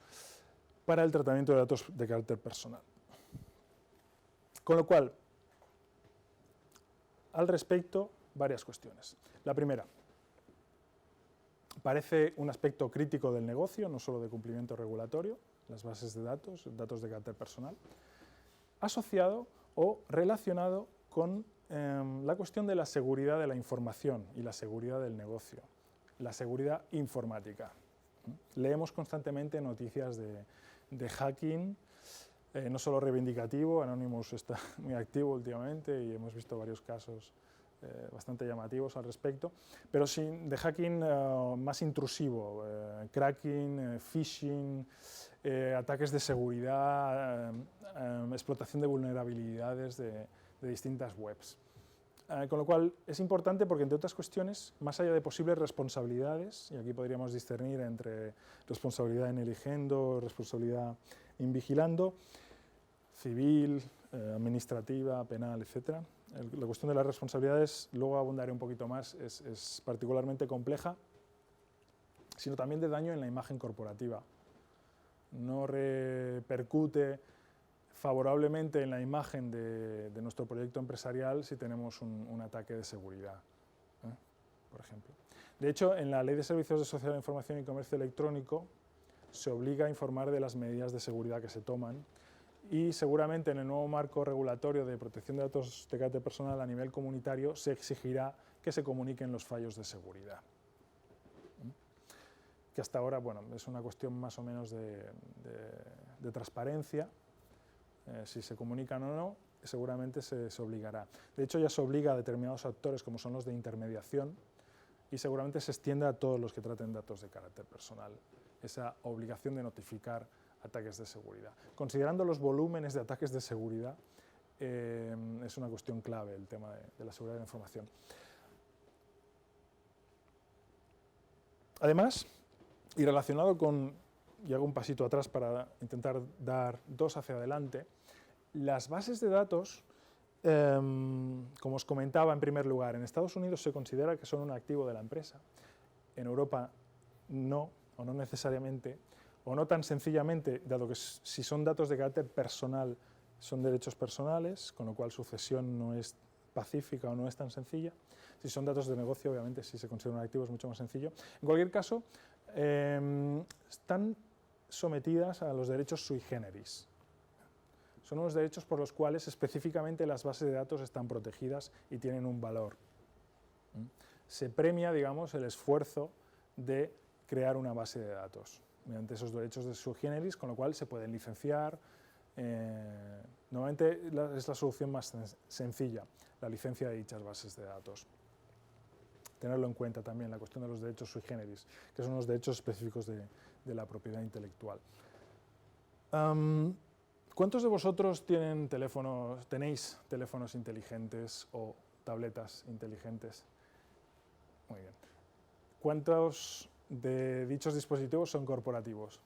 para el tratamiento de datos de carácter personal. Con lo cual, al respecto, varias cuestiones. La primera, parece un aspecto crítico del negocio, no solo de cumplimiento regulatorio, las bases de datos de carácter personal, asociado o relacionado con la cuestión de la seguridad de la información y la seguridad del negocio, la seguridad informática. Leemos constantemente noticias de hacking, no solo reivindicativo, Anonymous está muy activo últimamente y hemos visto varios casos bastante llamativos al respecto, pero de hacking más intrusivo, cracking, phishing, ataques de seguridad, explotación de vulnerabilidades de distintas webs. Con lo cual es importante porque, entre otras cuestiones, más allá de posibles responsabilidades, y aquí podríamos discernir entre responsabilidad en eligiendo, responsabilidad in vigilando, civil, administrativa, penal, etc. La cuestión de las responsabilidades, luego abundaré un poquito más, es particularmente compleja, sino también de daño en la imagen corporativa. No repercute favorablemente en la imagen de nuestro proyecto empresarial si tenemos un ataque de seguridad, por ejemplo. De hecho, en la Ley de Servicios de Sociedad de Información y Comercio Electrónico se obliga a informar de las medidas de seguridad que se toman, y seguramente en el nuevo marco regulatorio de protección de datos de carácter personal a nivel comunitario se exigirá que se comuniquen los fallos de seguridad. Que hasta ahora, bueno, es una cuestión más o menos de transparencia. Si se comunican o no, seguramente se obligará. De hecho, ya se obliga a determinados actores, como son los de intermediación, y seguramente se extienda a todos los que traten datos de carácter personal, esa obligación de notificar ataques de seguridad. Considerando los volúmenes de ataques de seguridad, es una cuestión clave el tema de la seguridad de la información. Además, y relacionado con, y hago un pasito atrás para intentar dar dos hacia adelante, las bases de datos, como os comentaba en primer lugar, en Estados Unidos se considera que son un activo de la empresa, en Europa no, o no necesariamente, o no tan sencillamente, dado que si son datos de carácter personal, son derechos personales, con lo cual su cesión no es pacífica o no es tan sencilla. Si son datos de negocio, obviamente, si se considera un activo es mucho más sencillo. En cualquier caso, están sometidas a los derechos sui generis. Son unos derechos por los cuales específicamente las bases de datos están protegidas y tienen un valor. Se premia, digamos, el esfuerzo de crear una base de datos mediante esos derechos de sui generis, con lo cual se pueden licenciar. Normalmente es la solución más sencilla, la licencia de dichas bases de datos. Tenerlo en cuenta también, la cuestión de los derechos sui generis, que son los derechos específicos de la propiedad intelectual. ¿Cuántos de vosotros tenéis teléfonos inteligentes o tabletas inteligentes? Muy bien. ¿Cuántos de dichos dispositivos son corporativos?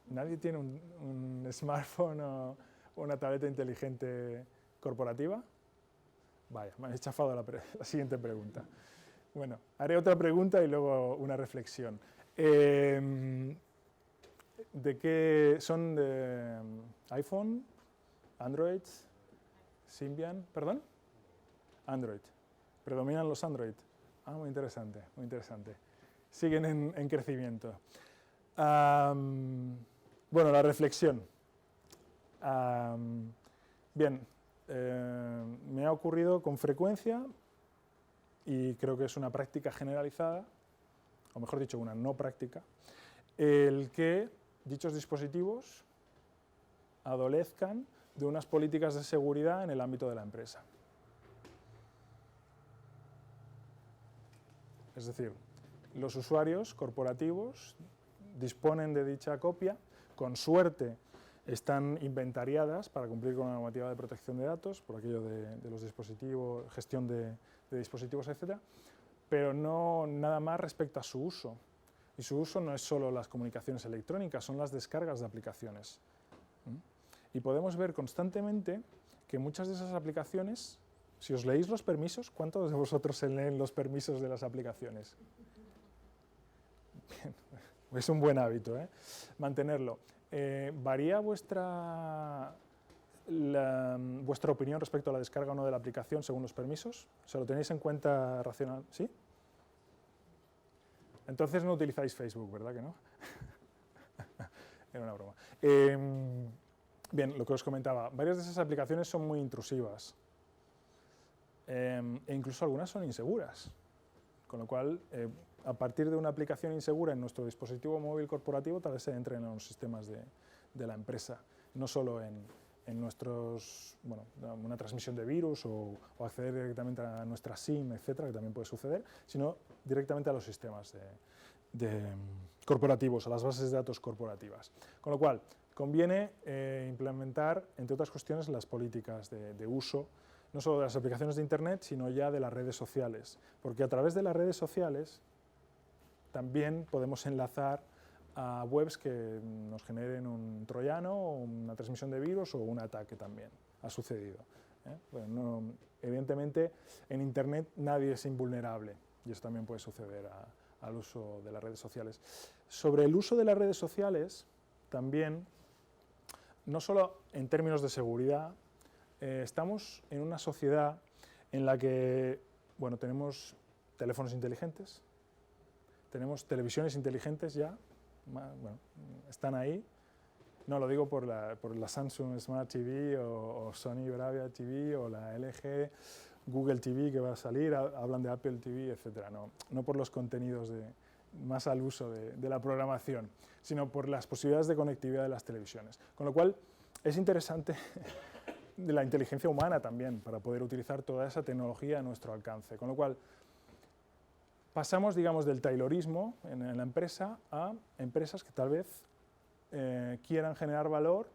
¿Nadie tiene un smartphone o una tableta inteligente corporativa? Vaya, me habéis chafado la siguiente pregunta. Bueno, haré otra pregunta y luego una reflexión. ¿De qué son? ¿De iPhone? ¿Android? ¿Symbian? ¿Perdón? Android. ¿Predominan los Android? Ah, muy interesante, muy interesante. Siguen en crecimiento. Bueno, la reflexión. Bien, me ha ocurrido con frecuencia, y creo que es una práctica generalizada, o mejor dicho, una no práctica, el que dichos dispositivos adolezcan de unas políticas de seguridad en el ámbito de la empresa. Es decir, los usuarios corporativos disponen de dicha copia, con suerte están inventariadas para cumplir con la normativa de protección de datos, por aquello de los dispositivos, gestión de dispositivos, etc. pero no nada más respecto a su uso. Y su uso no es solo las comunicaciones electrónicas, son las descargas de aplicaciones. Y podemos ver constantemente que muchas de esas aplicaciones, si os leéis los permisos, ¿cuántos de vosotros se leen los permisos de las aplicaciones? Bien, es un buen hábito, mantenerlo. ¿Varía vuestra opinión respecto a la descarga o no de la aplicación según los permisos? ¿Se lo tenéis en cuenta racional? ¿Sí? Entonces no utilizáis Facebook, ¿verdad que no? Era una broma. Bien, lo que os comentaba, varias de esas aplicaciones son muy intrusivas e incluso algunas son inseguras, con lo cual, a partir de una aplicación insegura en nuestro dispositivo móvil corporativo, tal vez se entren en los sistemas de la empresa, no solo en nuestros, bueno, una transmisión de virus o acceder directamente a nuestra SIM, etcétera, que también puede suceder, sino directamente a los sistemas corporativos, a las bases de datos corporativas. Con lo cual, conviene implementar, entre otras cuestiones, las políticas de uso, no solo de las aplicaciones de Internet, sino ya de las redes sociales, porque a través de las redes sociales también podemos enlazar a webs que nos generen un troyano o una transmisión de virus o un ataque también. Ha sucedido. Bueno, evidentemente, en Internet nadie es invulnerable y eso también puede suceder al uso de las redes sociales. Sobre el uso de las redes sociales, también, no solo en términos de seguridad, estamos en una sociedad en la que, bueno, tenemos teléfonos inteligentes, tenemos televisiones inteligentes ya, bueno, están ahí. No, lo digo por la Samsung Smart TV o Sony Bravia TV o la LG, Google TV que va a salir, hablan de Apple TV, etc. No por los contenidos más al uso de la programación, sino por las posibilidades de conectividad de las televisiones. Con lo cual, es interesante de la inteligencia humana también, para poder utilizar toda esa tecnología a nuestro alcance. Con lo cual, pasamos, digamos, del taylorismo en la empresa a empresas que tal vez quieran generar valor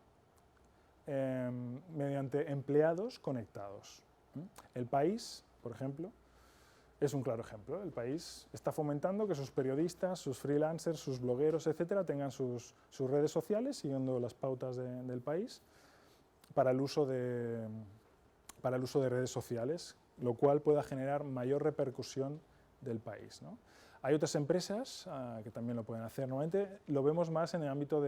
mediante empleados conectados. El País, por ejemplo, es un claro ejemplo. El País está fomentando que sus periodistas, sus freelancers, sus blogueros, etcétera, tengan sus redes sociales siguiendo las pautas del País para el uso de redes sociales, lo cual pueda generar mayor repercusión del país, ¿no? Hay otras empresas que también lo pueden hacer. Normalmente lo vemos más en el ámbito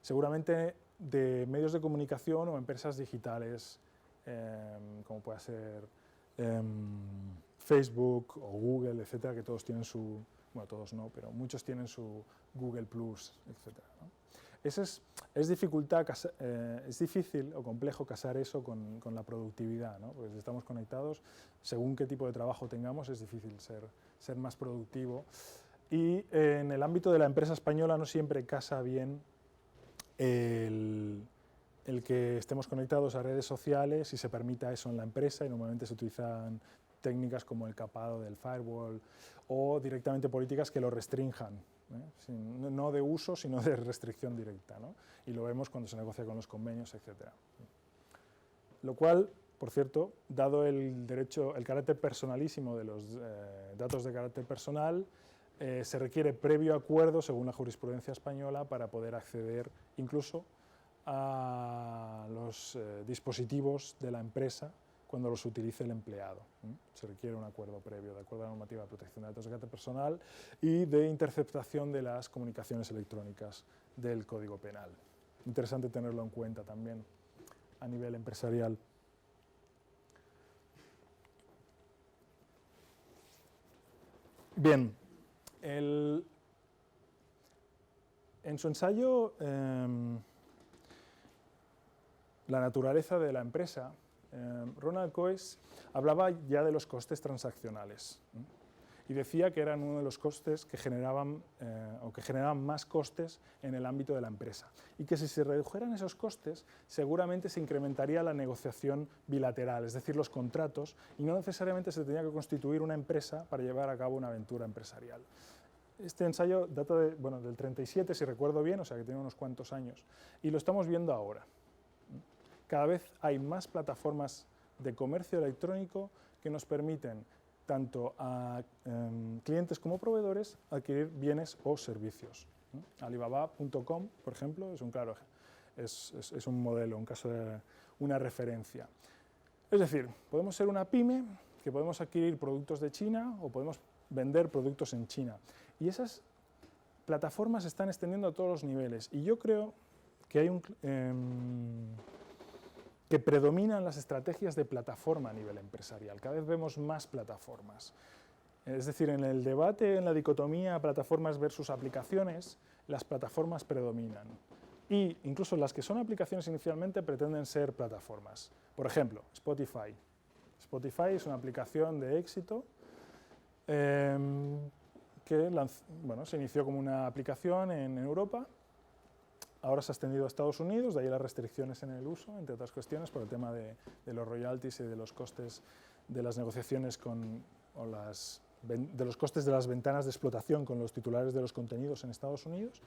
seguramente de medios de comunicación o empresas digitales, como puede ser Facebook o Google, etcétera, que todos tienen bueno, todos no, pero muchos tienen su Google Plus, etcétera, ¿no? Es difícil o complejo casar eso con la productividad, ¿no? Porque si estamos conectados, según qué tipo de trabajo tengamos, es difícil ser más productivo. Y en el ámbito de la empresa española no siempre casa bien el que estemos conectados a redes sociales y se permita eso en la empresa, y normalmente se utilizan técnicas como el capado del firewall o directamente políticas que lo restrinjan. No de uso, sino de restricción directa, ¿no? Y lo vemos cuando se negocia con los convenios, etc. Lo cual, por cierto, dado el carácter personalísimo de los datos de carácter personal, se requiere previo acuerdo, según la jurisprudencia española, para poder acceder incluso a los dispositivos de la empresa cuando los utilice el empleado. Se requiere un acuerdo previo, de acuerdo a la normativa de protección de datos de carácter personal y de interceptación de las comunicaciones electrónicas del Código Penal. Interesante tenerlo en cuenta también a nivel empresarial. Bien, en su ensayo La naturaleza de la empresa, Ronald Coase hablaba ya de los costes transaccionales y decía que eran uno de los costes que generaban más costes en el ámbito de la empresa, y que si se redujeran esos costes seguramente se incrementaría la negociación bilateral, es decir, los contratos, y no necesariamente se tenía que constituir una empresa para llevar a cabo una aventura empresarial. Este ensayo data del 37, si recuerdo bien, o sea que tiene unos cuantos años, y lo estamos viendo ahora. Cada vez hay más plataformas de comercio electrónico que nos permiten tanto a clientes como proveedores adquirir bienes o servicios. Alibaba.com, por ejemplo, es un claro es un modelo, un caso de una referencia. Es decir, podemos ser una pyme que podemos adquirir productos de China o podemos vender productos en China. Y esas plataformas se están extendiendo a todos los niveles. Y yo creo que hay que predominan las estrategias de plataforma a nivel empresarial. Cada vez vemos más plataformas. Es decir, en el debate, en la dicotomía plataformas versus aplicaciones, las plataformas predominan. Y incluso las que son aplicaciones inicialmente pretenden ser plataformas. Por ejemplo, Spotify. Spotify es una aplicación de éxito que se inició como una aplicación en Europa. Ahora se ha extendido a Estados Unidos, de ahí las restricciones en el uso, entre otras cuestiones, por el tema de los royalties y de los costes de las negociaciones de los costes de las ventanas de explotación con los titulares de los contenidos en Estados Unidos,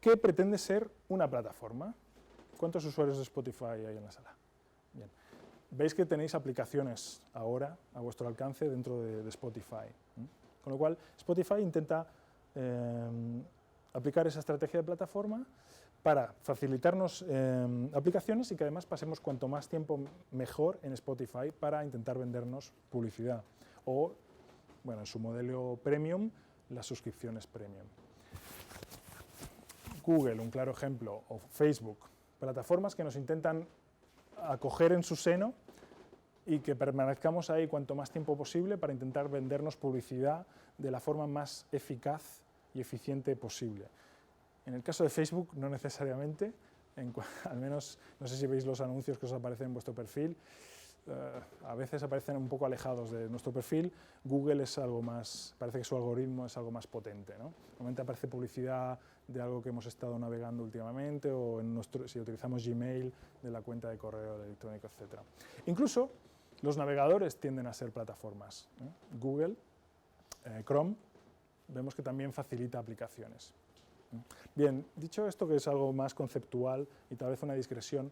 que pretende ser una plataforma. ¿Cuántos usuarios de Spotify hay en la sala? Bien. Veis que tenéis aplicaciones ahora a vuestro alcance dentro de Spotify. Con lo cual, Spotify intenta aplicar esa estrategia de plataforma para facilitarnos aplicaciones y que además pasemos cuanto más tiempo mejor en Spotify para intentar vendernos publicidad. O, bueno, en su modelo premium, las suscripciones premium. Google, un claro ejemplo, o Facebook, plataformas que nos intentan acoger en su seno y que permanezcamos ahí cuanto más tiempo posible para intentar vendernos publicidad de la forma más eficaz y eficiente posible. En el caso de Facebook, no necesariamente, al menos no sé si veis los anuncios que os aparecen en vuestro perfil, a veces aparecen un poco alejados de nuestro perfil. Google es algo más, parece que su algoritmo es algo más potente, ¿no? Normalmente aparece publicidad de algo que hemos estado navegando últimamente o si utilizamos Gmail, de la cuenta de correo electrónico, etc. Incluso los navegadores tienden a ser plataformas. Google, Chrome, vemos que también facilita aplicaciones. Bien, dicho esto, que es algo más conceptual y tal vez una digresión,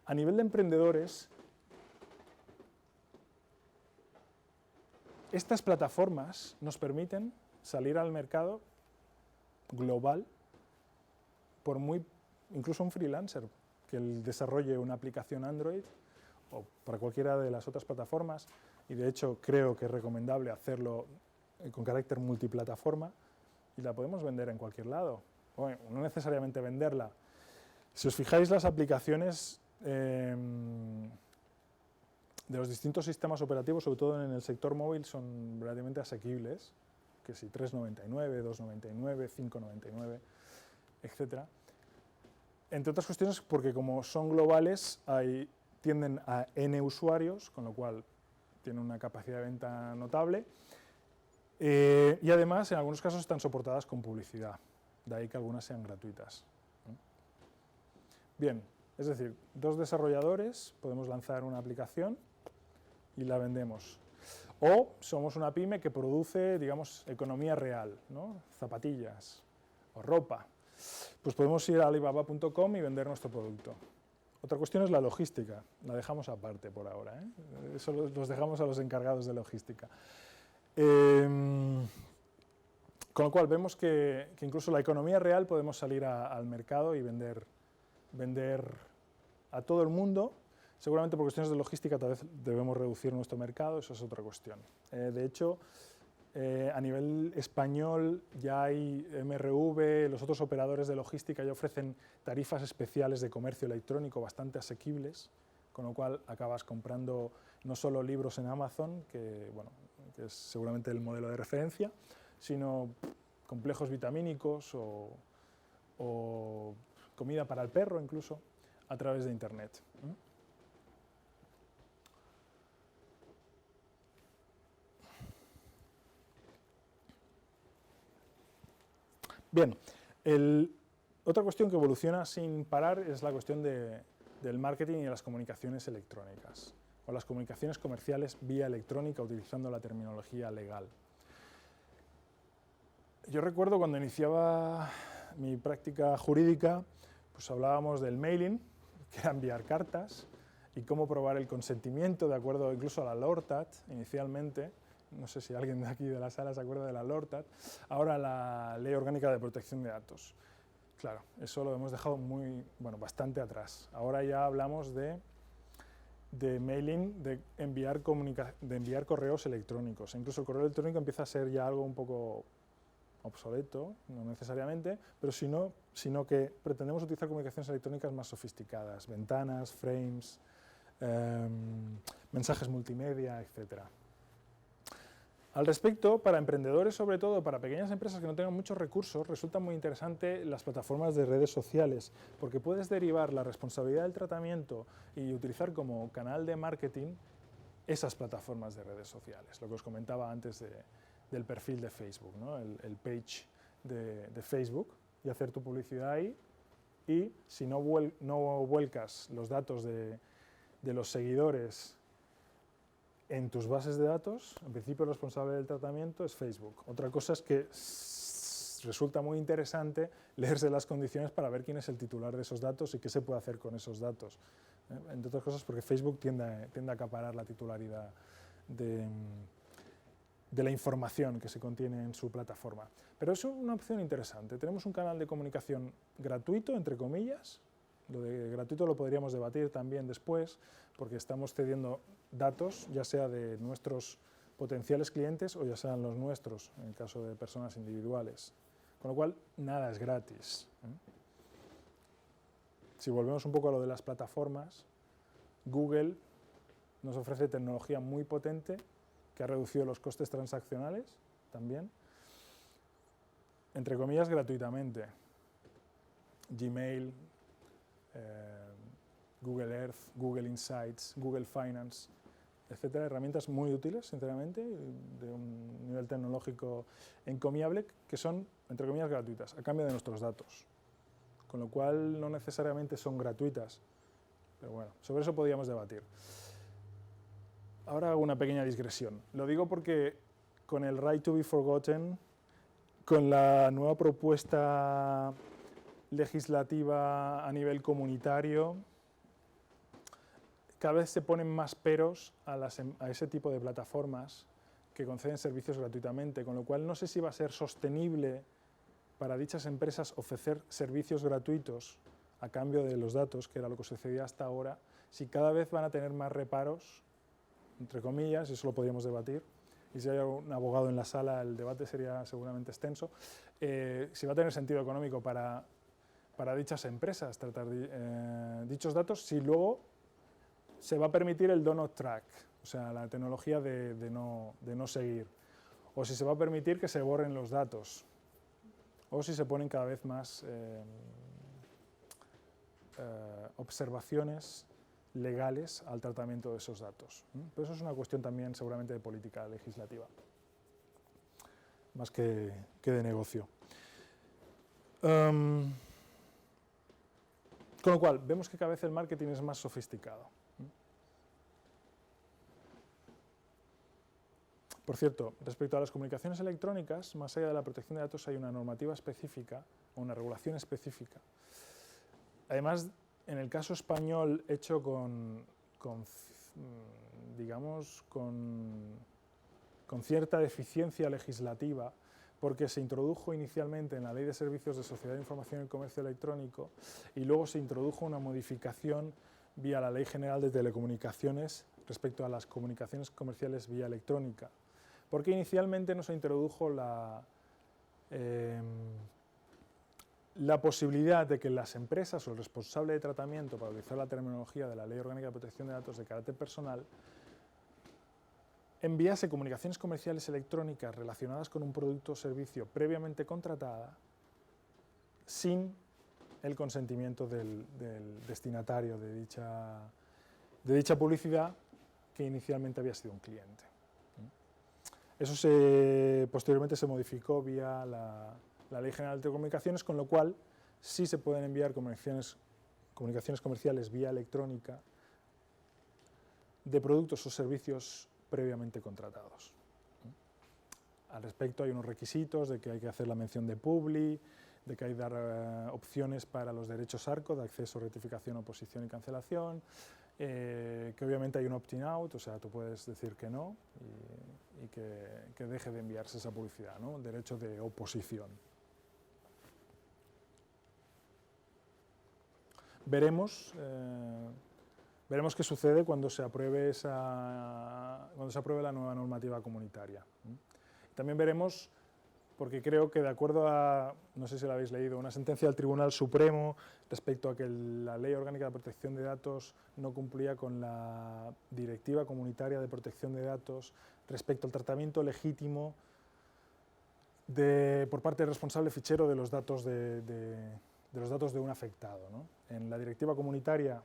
a nivel de emprendedores, estas plataformas nos permiten salir al mercado global por incluso un freelancer que desarrolle una aplicación Android o para cualquiera de las otras plataformas, y de hecho creo que es recomendable hacerlo con carácter multiplataforma, y la podemos vender en cualquier lado. Bueno, no necesariamente venderla. Si os fijáis, las aplicaciones de los distintos sistemas operativos, sobre todo en el sector móvil, son relativamente asequibles, que si 3,99, 2,99, 5,99, etc. Entre otras cuestiones porque como son globales, tienden a N usuarios, con lo cual tienen una capacidad de venta notable, y además en algunos casos están soportadas con publicidad, de ahí que algunas sean gratuitas. Bien, es decir, dos desarrolladores podemos lanzar una aplicación y la vendemos. O somos una pyme que produce, digamos, economía real, ¿no? Zapatillas o ropa. Pues podemos ir a alibaba.com y vender nuestro producto. Otra cuestión es la logística, la dejamos aparte por ahora, ¿eh? Eso los dejamos a los encargados de logística. Con lo cual vemos que incluso la economía real podemos salir al mercado y vender a todo el mundo. Seguramente por cuestiones de logística tal vez debemos reducir nuestro mercado, eso es otra cuestión. De hecho, a nivel español ya hay MRV, los otros operadores de logística ya ofrecen tarifas especiales de comercio electrónico bastante asequibles, con lo cual acabas comprando no solo libros en Amazon, que es seguramente el modelo de referencia, sino complejos vitamínicos o comida para el perro incluso, a través de Internet. Bien, otra cuestión que evoluciona sin parar es la cuestión del marketing y de las comunicaciones electrónicas, o las comunicaciones comerciales vía electrónica utilizando la terminología legal. Yo recuerdo cuando iniciaba mi práctica jurídica, pues hablábamos del mailing, que era enviar cartas, y cómo probar el consentimiento de acuerdo incluso a la LORTAT inicialmente, no sé si alguien de aquí de la sala se acuerda de la LORTAT, ahora la Ley Orgánica de Protección de Datos. Claro, eso lo hemos dejado bastante atrás. Ahora ya hablamos de mailing, de enviar correos electrónicos. Incluso el correo electrónico empieza a ser ya algo un poco obsoleto, no necesariamente, pero sino que pretendemos utilizar comunicaciones electrónicas más sofisticadas, ventanas, frames, mensajes multimedia, etc. Al respecto, para emprendedores, sobre todo para pequeñas empresas que no tengan muchos recursos, resulta muy interesante las plataformas de redes sociales, porque puedes derivar la responsabilidad del tratamiento y utilizar como canal de marketing esas plataformas de redes sociales, lo que os comentaba antes del perfil de Facebook, ¿no? el page de Facebook, y hacer tu publicidad ahí, y si no vuelcas los datos de los seguidores en tus bases de datos, en principio el responsable del tratamiento es Facebook. Otra cosa es que resulta muy interesante leerse las condiciones para ver quién es el titular de esos datos y qué se puede hacer con esos datos. Entre otras cosas porque Facebook tiende a acaparar la titularidad de la información que se contiene en su plataforma. Pero es una opción interesante. Tenemos un canal de comunicación gratuito, entre comillas. Lo de gratuito lo podríamos debatir también después, porque estamos cediendo datos, ya sea de nuestros potenciales clientes o ya sean los nuestros, en el caso de personas individuales. Con lo cual, nada es gratis. Si volvemos un poco a lo de las plataformas, Google nos ofrece tecnología muy potente que ha reducido los costes transaccionales también, entre comillas, gratuitamente. Gmail, Google Earth, Google Insights, Google Finance, etcétera, herramientas muy útiles, sinceramente, de un nivel tecnológico encomiable, que son, entre comillas, gratuitas, a cambio de nuestros datos. Con lo cual, no necesariamente son gratuitas, pero bueno, sobre eso podríamos debatir. Ahora hago una pequeña digresión. Lo digo porque con el Right to be Forgotten, con la nueva propuesta legislativa a nivel comunitario, cada vez se ponen más peros a ese tipo de plataformas que conceden servicios gratuitamente, con lo cual no sé si va a ser sostenible para dichas empresas ofrecer servicios gratuitos a cambio de los datos, que era lo que sucedía hasta ahora, si cada vez van a tener más reparos, entre comillas, y eso lo podríamos debatir, y si hay un abogado en la sala el debate sería seguramente extenso, si va a tener sentido económico para dichas empresas tratar dichos datos, si luego se va a permitir el do not track, o sea, la tecnología de no seguir, o si se va a permitir que se borren los datos, o si se ponen cada vez más observaciones legales al tratamiento de esos datos. Pero eso es una cuestión también seguramente de política legislativa, más que de negocio. Con lo cual, vemos que cada vez el marketing es más sofisticado. Por cierto, respecto a las comunicaciones electrónicas, más allá de la protección de datos hay una normativa específica, o una regulación específica. Además, en el caso español, hecho con cierta deficiencia legislativa, porque se introdujo inicialmente en la Ley de Servicios de Sociedad de Información y Comercio Electrónico y luego se introdujo una modificación vía la Ley General de Telecomunicaciones respecto a las comunicaciones comerciales vía electrónica. Porque inicialmente no se introdujo la posibilidad de que las empresas o el responsable de tratamiento, para utilizar la terminología de la Ley Orgánica de Protección de Datos de carácter personal, enviase comunicaciones comerciales electrónicas relacionadas con un producto o servicio previamente contratada sin el consentimiento del destinatario de dicha publicidad, que inicialmente había sido un cliente. Eso posteriormente se modificó vía la Ley General de Telecomunicaciones, con lo cual sí se pueden enviar comunicaciones comerciales vía electrónica de productos o servicios previamente contratados. Al respecto hay unos requisitos de que hay que hacer la mención de publi, de que hay que dar opciones para los derechos ARCO, de acceso, rectificación, oposición y cancelación, que obviamente hay un opt-in out, o sea, tú puedes decir que no y que deje de enviarse esa publicidad, ¿no? El derecho de oposición. Veremos qué sucede cuando se apruebe la nueva normativa comunitaria. También veremos, porque creo que de acuerdo a, no sé si lo habéis leído, una sentencia del Tribunal Supremo respecto a que la Ley Orgánica de Protección de Datos no cumplía con la Directiva Comunitaria de Protección de Datos respecto al tratamiento legítimo por parte del responsable fichero de los datos de un afectado, ¿no? En la Directiva Comunitaria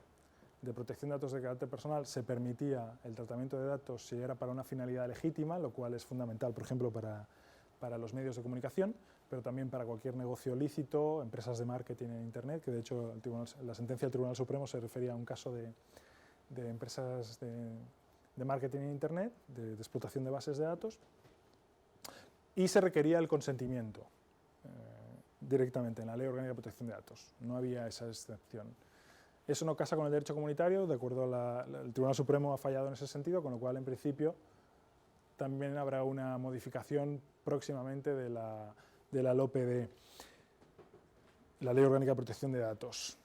de Protección de Datos de Carácter Personal se permitía el tratamiento de datos si era para una finalidad legítima, lo cual es fundamental, por ejemplo, para los medios de comunicación, pero también para cualquier negocio lícito, empresas de marketing en Internet, que de hecho la sentencia del Tribunal Supremo se refería a un caso de empresas de marketing en Internet, de explotación de bases de datos, y se requería el consentimiento directamente en la Ley Orgánica de Protección de Datos. No había esa excepción. Eso no casa con el derecho comunitario, de acuerdo el Tribunal Supremo ha fallado en ese sentido, con lo cual, en principio, también habrá una modificación próximamente de la LOPD, la Ley Orgánica de Protección de Datos,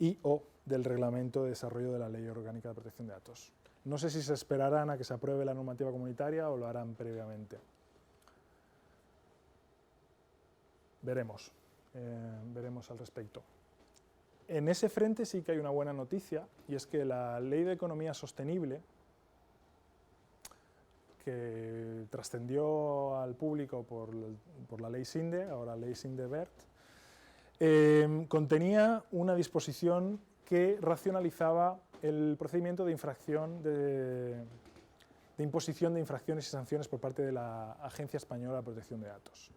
y/o del Reglamento de Desarrollo de la Ley Orgánica de Protección de Datos. No sé si se esperarán a que se apruebe la normativa comunitaria o lo harán previamente. Veremos al respecto. En ese frente sí que hay una buena noticia, y es que la Ley de Economía Sostenible, que trascendió al público por la Ley Sinde, ahora Ley Sinde-Wert, contenía una disposición que racionalizaba el procedimiento de infracción de imposición de infracciones y sanciones por parte de la Agencia Española de Protección de Datos.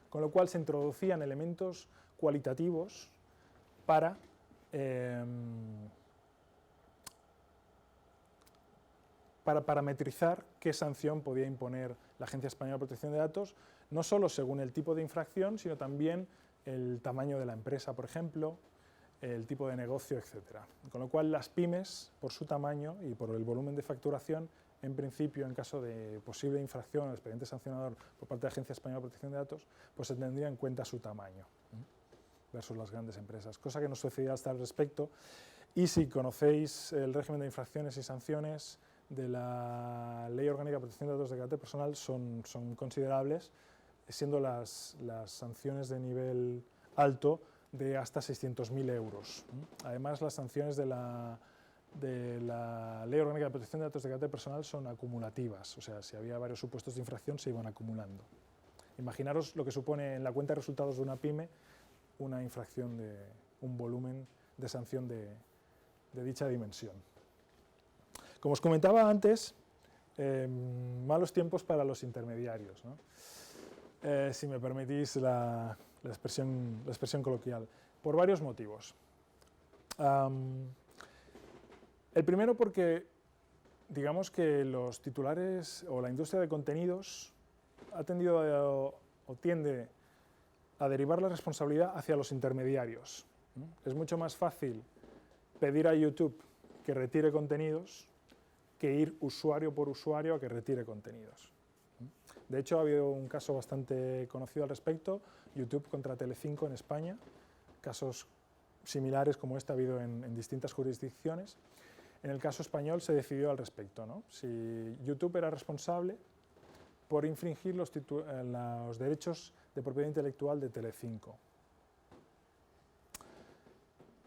Con lo cual se introducían elementos cualitativos para parametrizar qué sanción podía imponer la Agencia Española de Protección de Datos, no solo según el tipo de infracción, sino también el tamaño de la empresa, por ejemplo, el tipo de negocio, etc. Con lo cual las pymes, por su tamaño y por el volumen de facturación, en principio, en caso de posible infracción o expediente sancionador por parte de la Agencia Española de Protección de Datos, pues se tendría en cuenta su tamaño versus las grandes empresas, cosa que nos sucedía hasta al respecto. Y si conocéis el régimen de infracciones y sanciones de la Ley Orgánica de Protección de Datos de Carácter Personal, son considerables, siendo las sanciones de nivel alto de hasta 600.000 euros. Además, las sanciones de la Ley Orgánica de Protección de Datos de Carácter Personal son acumulativas, o sea, si había varios supuestos de infracción se iban acumulando. Imaginaros lo que supone en la cuenta de resultados de una pyme una infracción de un volumen de sanción de dicha dimensión. Como os comentaba antes, malos tiempos para los intermediarios, ¿no? Si me permitís la expresión coloquial, por varios motivos. El primero porque, digamos que los titulares o la industria de contenidos ha tendido o tiende a derivar la responsabilidad hacia los intermediarios. Es mucho más fácil pedir a YouTube que retire contenidos que ir usuario por usuario a que retire contenidos. De hecho, ha habido un caso bastante conocido al respecto, YouTube contra Telecinco en España. Casos similares como este ha habido en distintas jurisdicciones. En el caso español se decidió al respecto, ¿no? Si YouTube era responsable por infringir los derechos de propiedad intelectual de Telecinco.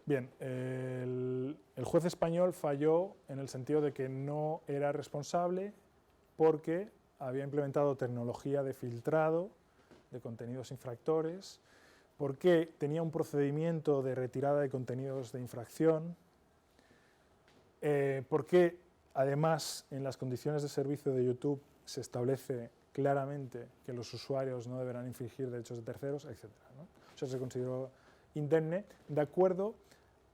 Bien, el juez español falló en el sentido de que no era responsable porque había implementado tecnología de filtrado de contenidos infractores, porque tenía un procedimiento de retirada de contenidos de infracción, porque además en las condiciones de servicio de YouTube se establece claramente que los usuarios no deberán infringir derechos de terceros, etc., ¿no? O sea, se consideró indemne de acuerdo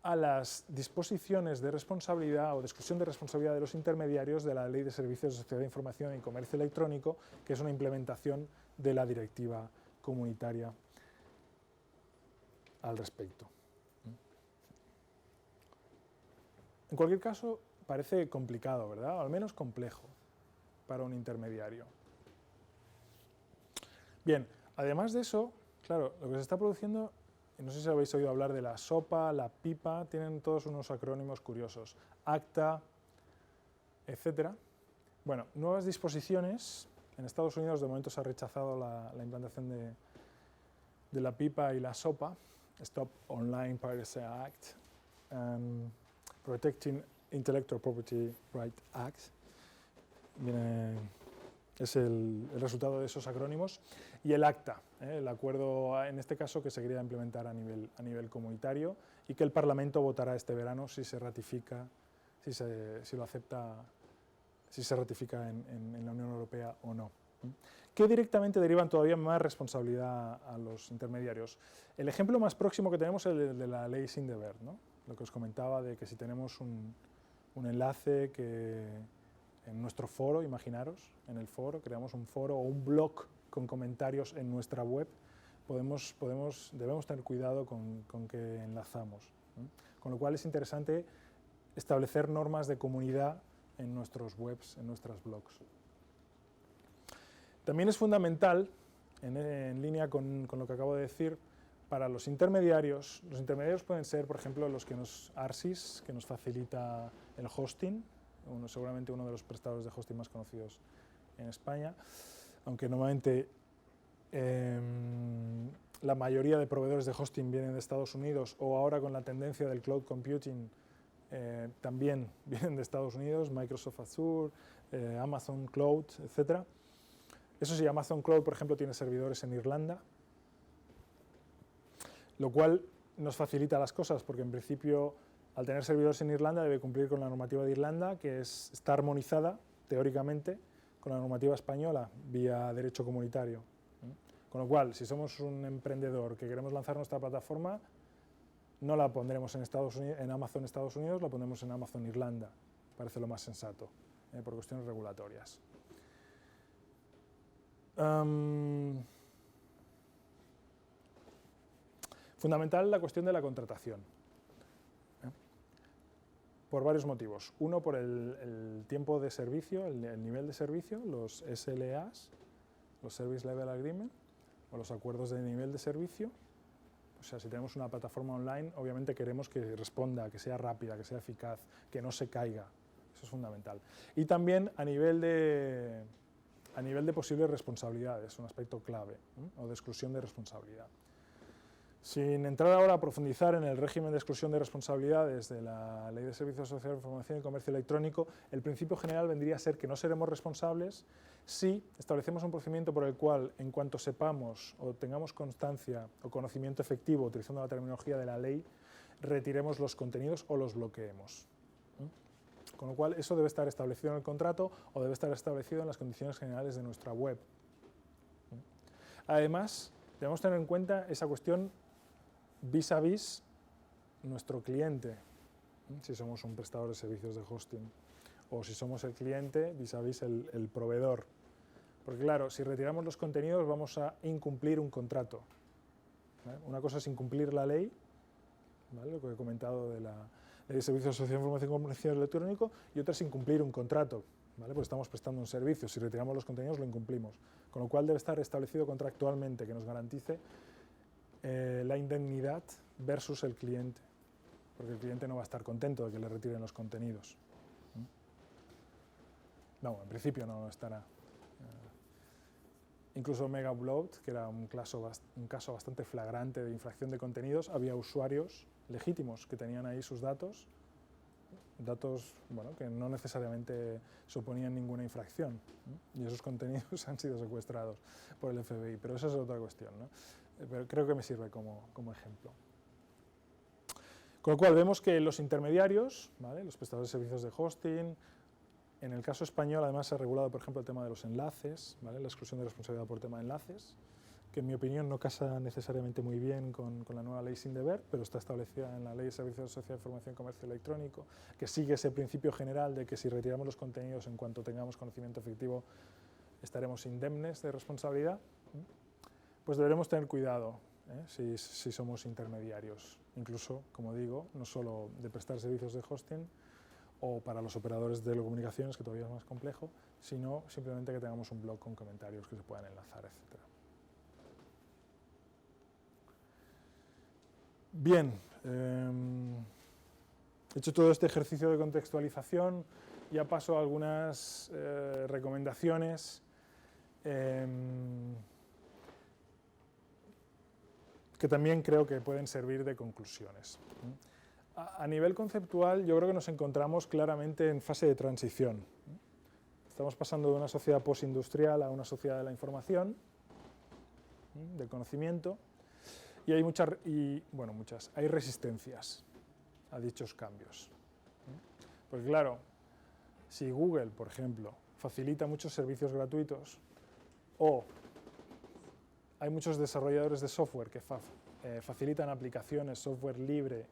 a las disposiciones de responsabilidad o de exclusión de responsabilidad de los intermediarios de la Ley de Servicios de Sociedad de Información y Comercio Electrónico, que es una implementación de la directiva comunitaria al respecto. En cualquier caso, parece complicado, ¿verdad? O al menos complejo para un intermediario. Bien, además de eso, claro, lo que se está produciendo, no sé si habéis oído hablar de la SOPA, la PIPA, tienen todos unos acrónimos curiosos, ACTA, etcétera. Bueno, nuevas disposiciones. En Estados Unidos de momento se ha rechazado la implantación de la PIPA y la SOPA, Stop Online Piracy Act, Protecting Intellectual Property Rights Act. Es el resultado de esos acrónimos. Y el ACTA, el acuerdo en este caso que se quería implementar a nivel comunitario y que el Parlamento votará este verano si se ratifica, si lo acepta, si se ratifica en la Unión Europea o no. Que directamente derivan todavía más responsabilidad a los intermediarios. El ejemplo más próximo que tenemos es el de la ley sin deber, ¿no? Lo que os comentaba de que si tenemos un enlace que en nuestro foro, imaginaros, en el foro, creamos un foro o un blog con comentarios en nuestra web, debemos tener cuidado con que enlazamos, ¿no? Con lo cual es interesante establecer normas de comunidad en nuestros webs, en nuestros blogs. También es fundamental, en línea con lo que acabo de decir, para los intermediarios pueden ser, por ejemplo, ARSIS, que nos facilita el hosting, seguramente uno de los prestadores de hosting más conocidos en España, aunque normalmente la mayoría de proveedores de hosting vienen de Estados Unidos, o ahora con la tendencia del cloud computing también vienen de Estados Unidos, Microsoft Azure, Amazon Cloud, etc. Eso sí, Amazon Cloud, por ejemplo, tiene servidores en Irlanda, lo cual nos facilita las cosas, porque en principio, al tener servidores en Irlanda, debe cumplir con la normativa de Irlanda, que está armonizada, teóricamente, con la normativa española, vía derecho comunitario. Con lo cual, si somos un emprendedor que queremos lanzar nuestra plataforma, no la pondremos en Amazon Estados Unidos, la pondremos en Amazon Irlanda. Parece lo más sensato, por cuestiones regulatorias. Fundamental la cuestión de la contratación, por varios motivos. Uno, por el tiempo de servicio, el nivel de servicio, los SLAs, los Service Level Agreement, o los acuerdos de nivel de servicio. O sea, si tenemos una plataforma online, obviamente queremos que responda, que sea rápida, que sea eficaz, que no se caiga. Eso es fundamental. Y también a nivel de posibles responsabilidades, un aspecto clave, o de exclusión de responsabilidad. Sin entrar ahora a profundizar en el régimen de exclusión de responsabilidades de la Ley de Servicios Sociales de Información y Comercio Electrónico, el principio general vendría a ser que no seremos responsables si establecemos un procedimiento por el cual, en cuanto sepamos o tengamos constancia o conocimiento efectivo, utilizando la terminología de la ley, retiremos los contenidos o los bloqueemos. Con lo cual, eso debe estar establecido en el contrato o debe estar establecido en las condiciones generales de nuestra web. Además, debemos tener en cuenta esa cuestión vis a vis nuestro cliente, si somos un prestador de servicios de hosting, o si somos el cliente vis a vis el proveedor. Porque claro, si retiramos los contenidos vamos a incumplir un contrato. Una cosa es incumplir la ley, ¿vale? Lo que he comentado de la Ley de Servicios Sociales de Información y Comercio Electrónico, y otra es incumplir un contrato, ¿vale? Pues estamos prestando un servicio, si retiramos los contenidos lo incumplimos, con lo cual debe estar establecido contractualmente que nos garantice la indemnidad versus el cliente, porque el cliente no va a estar contento de que le retiren los contenidos. No, en principio no estará. Incluso Mega Upload, que era un caso bastante flagrante de infracción de contenidos, había usuarios legítimos que tenían ahí sus datos, bueno, que no necesariamente suponían ninguna infracción, ¿no? Y esos contenidos han sido secuestrados por el FBI, pero esa es otra cuestión, ¿no? Pero creo que me sirve como ejemplo. Con lo cual vemos que los intermediarios, ¿vale? Los prestadores de servicios de hosting, en el caso español además se ha regulado, por ejemplo, el tema de los enlaces, ¿vale? La exclusión de responsabilidad por tema de enlaces, que en mi opinión no casa necesariamente muy bien con la nueva ley sin deber, pero está establecida en la Ley de Servicios Sociales de Información y Comercio Electrónico, que sigue ese principio general de que si retiramos los contenidos en cuanto tengamos conocimiento efectivo estaremos indemnes de responsabilidad. Pues deberemos tener cuidado si somos intermediarios, incluso, como digo, no solo de prestar servicios de hosting, o para los operadores de telecomunicaciones, que todavía es más complejo, sino simplemente que tengamos un blog con comentarios que se puedan enlazar, etc. Bien, hecho todo este ejercicio de contextualización, ya paso a algunas recomendaciones que también creo que pueden servir de conclusiones. A nivel conceptual, yo creo que nos encontramos claramente en fase de transición. Estamos pasando de una sociedad postindustrial a una sociedad de la información, del conocimiento, y hay hay resistencias a dichos cambios. Porque claro, si Google, por ejemplo, facilita muchos servicios gratuitos, o hay muchos desarrolladores de software que facilitan aplicaciones, software libre,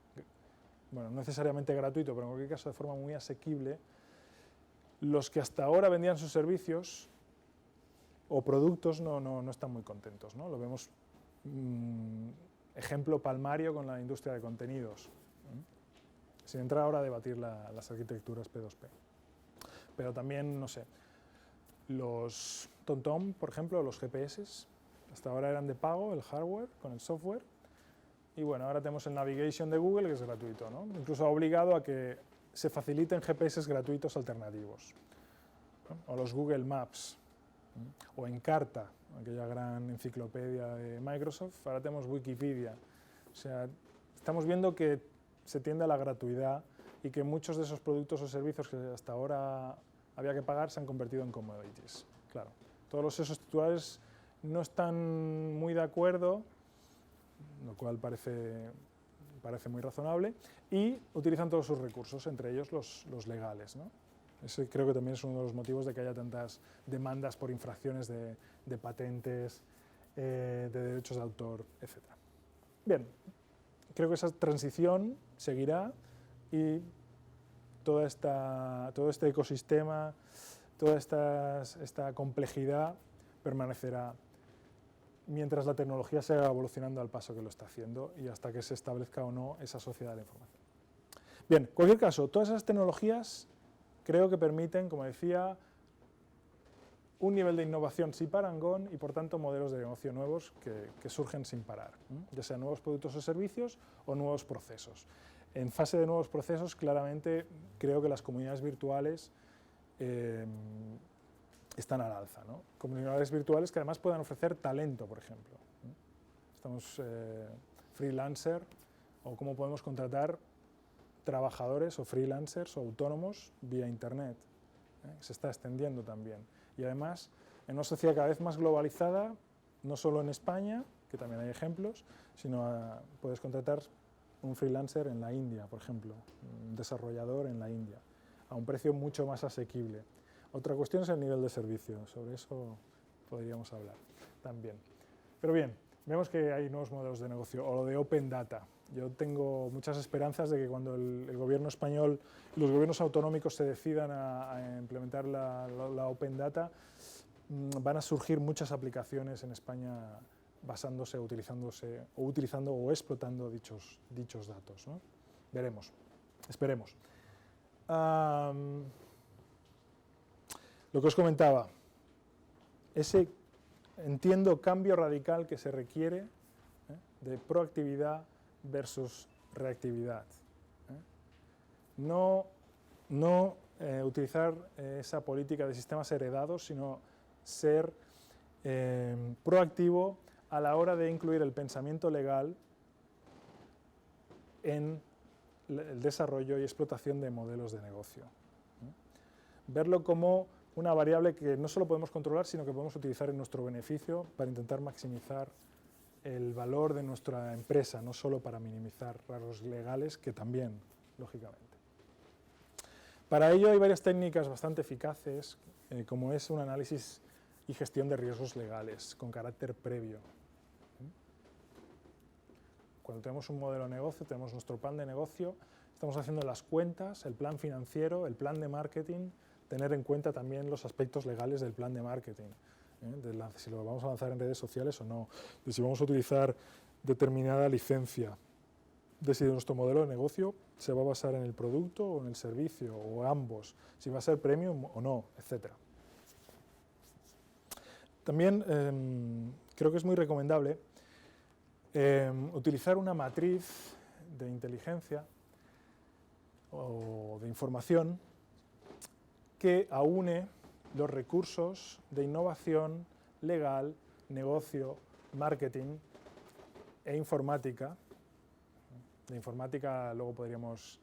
bueno, no necesariamente gratuito, pero en cualquier caso de forma muy asequible, los que hasta ahora vendían sus servicios o productos no están muy contentos, ¿no? Lo vemos, ejemplo palmario con la industria de contenidos, sin entrar ahora a debatir las arquitecturas P2P. Pero también, no sé, los TomTom, por ejemplo, los GPS, hasta ahora eran de pago, el hardware con el software, y bueno, ahora tenemos el Navigation de Google, que es gratuito, ¿no? Incluso ha obligado a que se faciliten GPS gratuitos alternativos, ¿no? O los Google Maps, o Encarta, aquella gran enciclopedia de Microsoft, ahora tenemos Wikipedia. O sea, estamos viendo que se tiende a la gratuidad y que muchos de esos productos o servicios que hasta ahora había que pagar se han convertido en commodities. Claro, todos esos titulares no están muy de acuerdo, lo cual parece muy razonable, y utilizan todos sus recursos, entre ellos los legales, ¿no? Ese creo que también es uno de los motivos de que haya tantas demandas por infracciones de patentes, de derechos de autor, etc. Bien, creo que esa transición seguirá y todo este ecosistema, toda esta complejidad permanecerá mientras la tecnología siga evolucionando al paso que lo está haciendo y hasta que se establezca o no esa sociedad de la información. Bien, en cualquier caso, todas esas tecnologías creo que permiten, como decía, un nivel de innovación sin parangón y, por tanto, modelos de negocio nuevos que surgen sin parar, ya sean nuevos productos o servicios o nuevos procesos. En fase de nuevos procesos, claramente, creo que las comunidades virtuales están al alza, ¿no? Comunidades virtuales que además puedan ofrecer talento, por ejemplo. Estamos freelancer, o cómo podemos contratar trabajadores o freelancers o autónomos vía Internet. Se está extendiendo también. Y además, en una sociedad cada vez más globalizada, no solo en España, que también hay ejemplos, sino puedes contratar un freelancer en la India, por ejemplo, un desarrollador en la India, a un precio mucho más asequible. Otra cuestión es el nivel de servicio, sobre eso podríamos hablar también. Pero bien, vemos que hay nuevos modelos de negocio, o lo de Open Data. Yo tengo muchas esperanzas de que cuando el gobierno español y los gobiernos autonómicos se decidan a implementar la Open Data, van a surgir muchas aplicaciones en España basándose, utilizando o explotando dichos datos, ¿no? Veremos, esperemos. Lo que os comentaba, ese cambio radical que se requiere de proactividad versus reactividad. No utilizar esa política de sistemas heredados, sino ser proactivo a la hora de incluir el pensamiento legal en el desarrollo y explotación de modelos de negocio. Verlo como una variable que no solo podemos controlar, sino que podemos utilizar en nuestro beneficio para intentar maximizar el valor de nuestra empresa, no solo para minimizar rasgos legales, que también, lógicamente. Para ello hay varias técnicas bastante eficaces, como es un análisis y gestión de riesgos legales con carácter previo. Cuando tenemos un modelo de negocio, tenemos nuestro plan de negocio, estamos haciendo las cuentas, el plan financiero, el plan de marketing, tener en cuenta también los aspectos legales del plan de marketing, de si lo vamos a lanzar en redes sociales o no, de si vamos a utilizar determinada licencia, de si nuestro modelo de negocio se va a basar en el producto o en el servicio, o ambos, si va a ser premium o no, etc. También creo que es muy recomendable utilizar una matriz de inteligencia o de información que aúne los recursos de innovación, legal, negocio, marketing e informática. De informática luego podríamos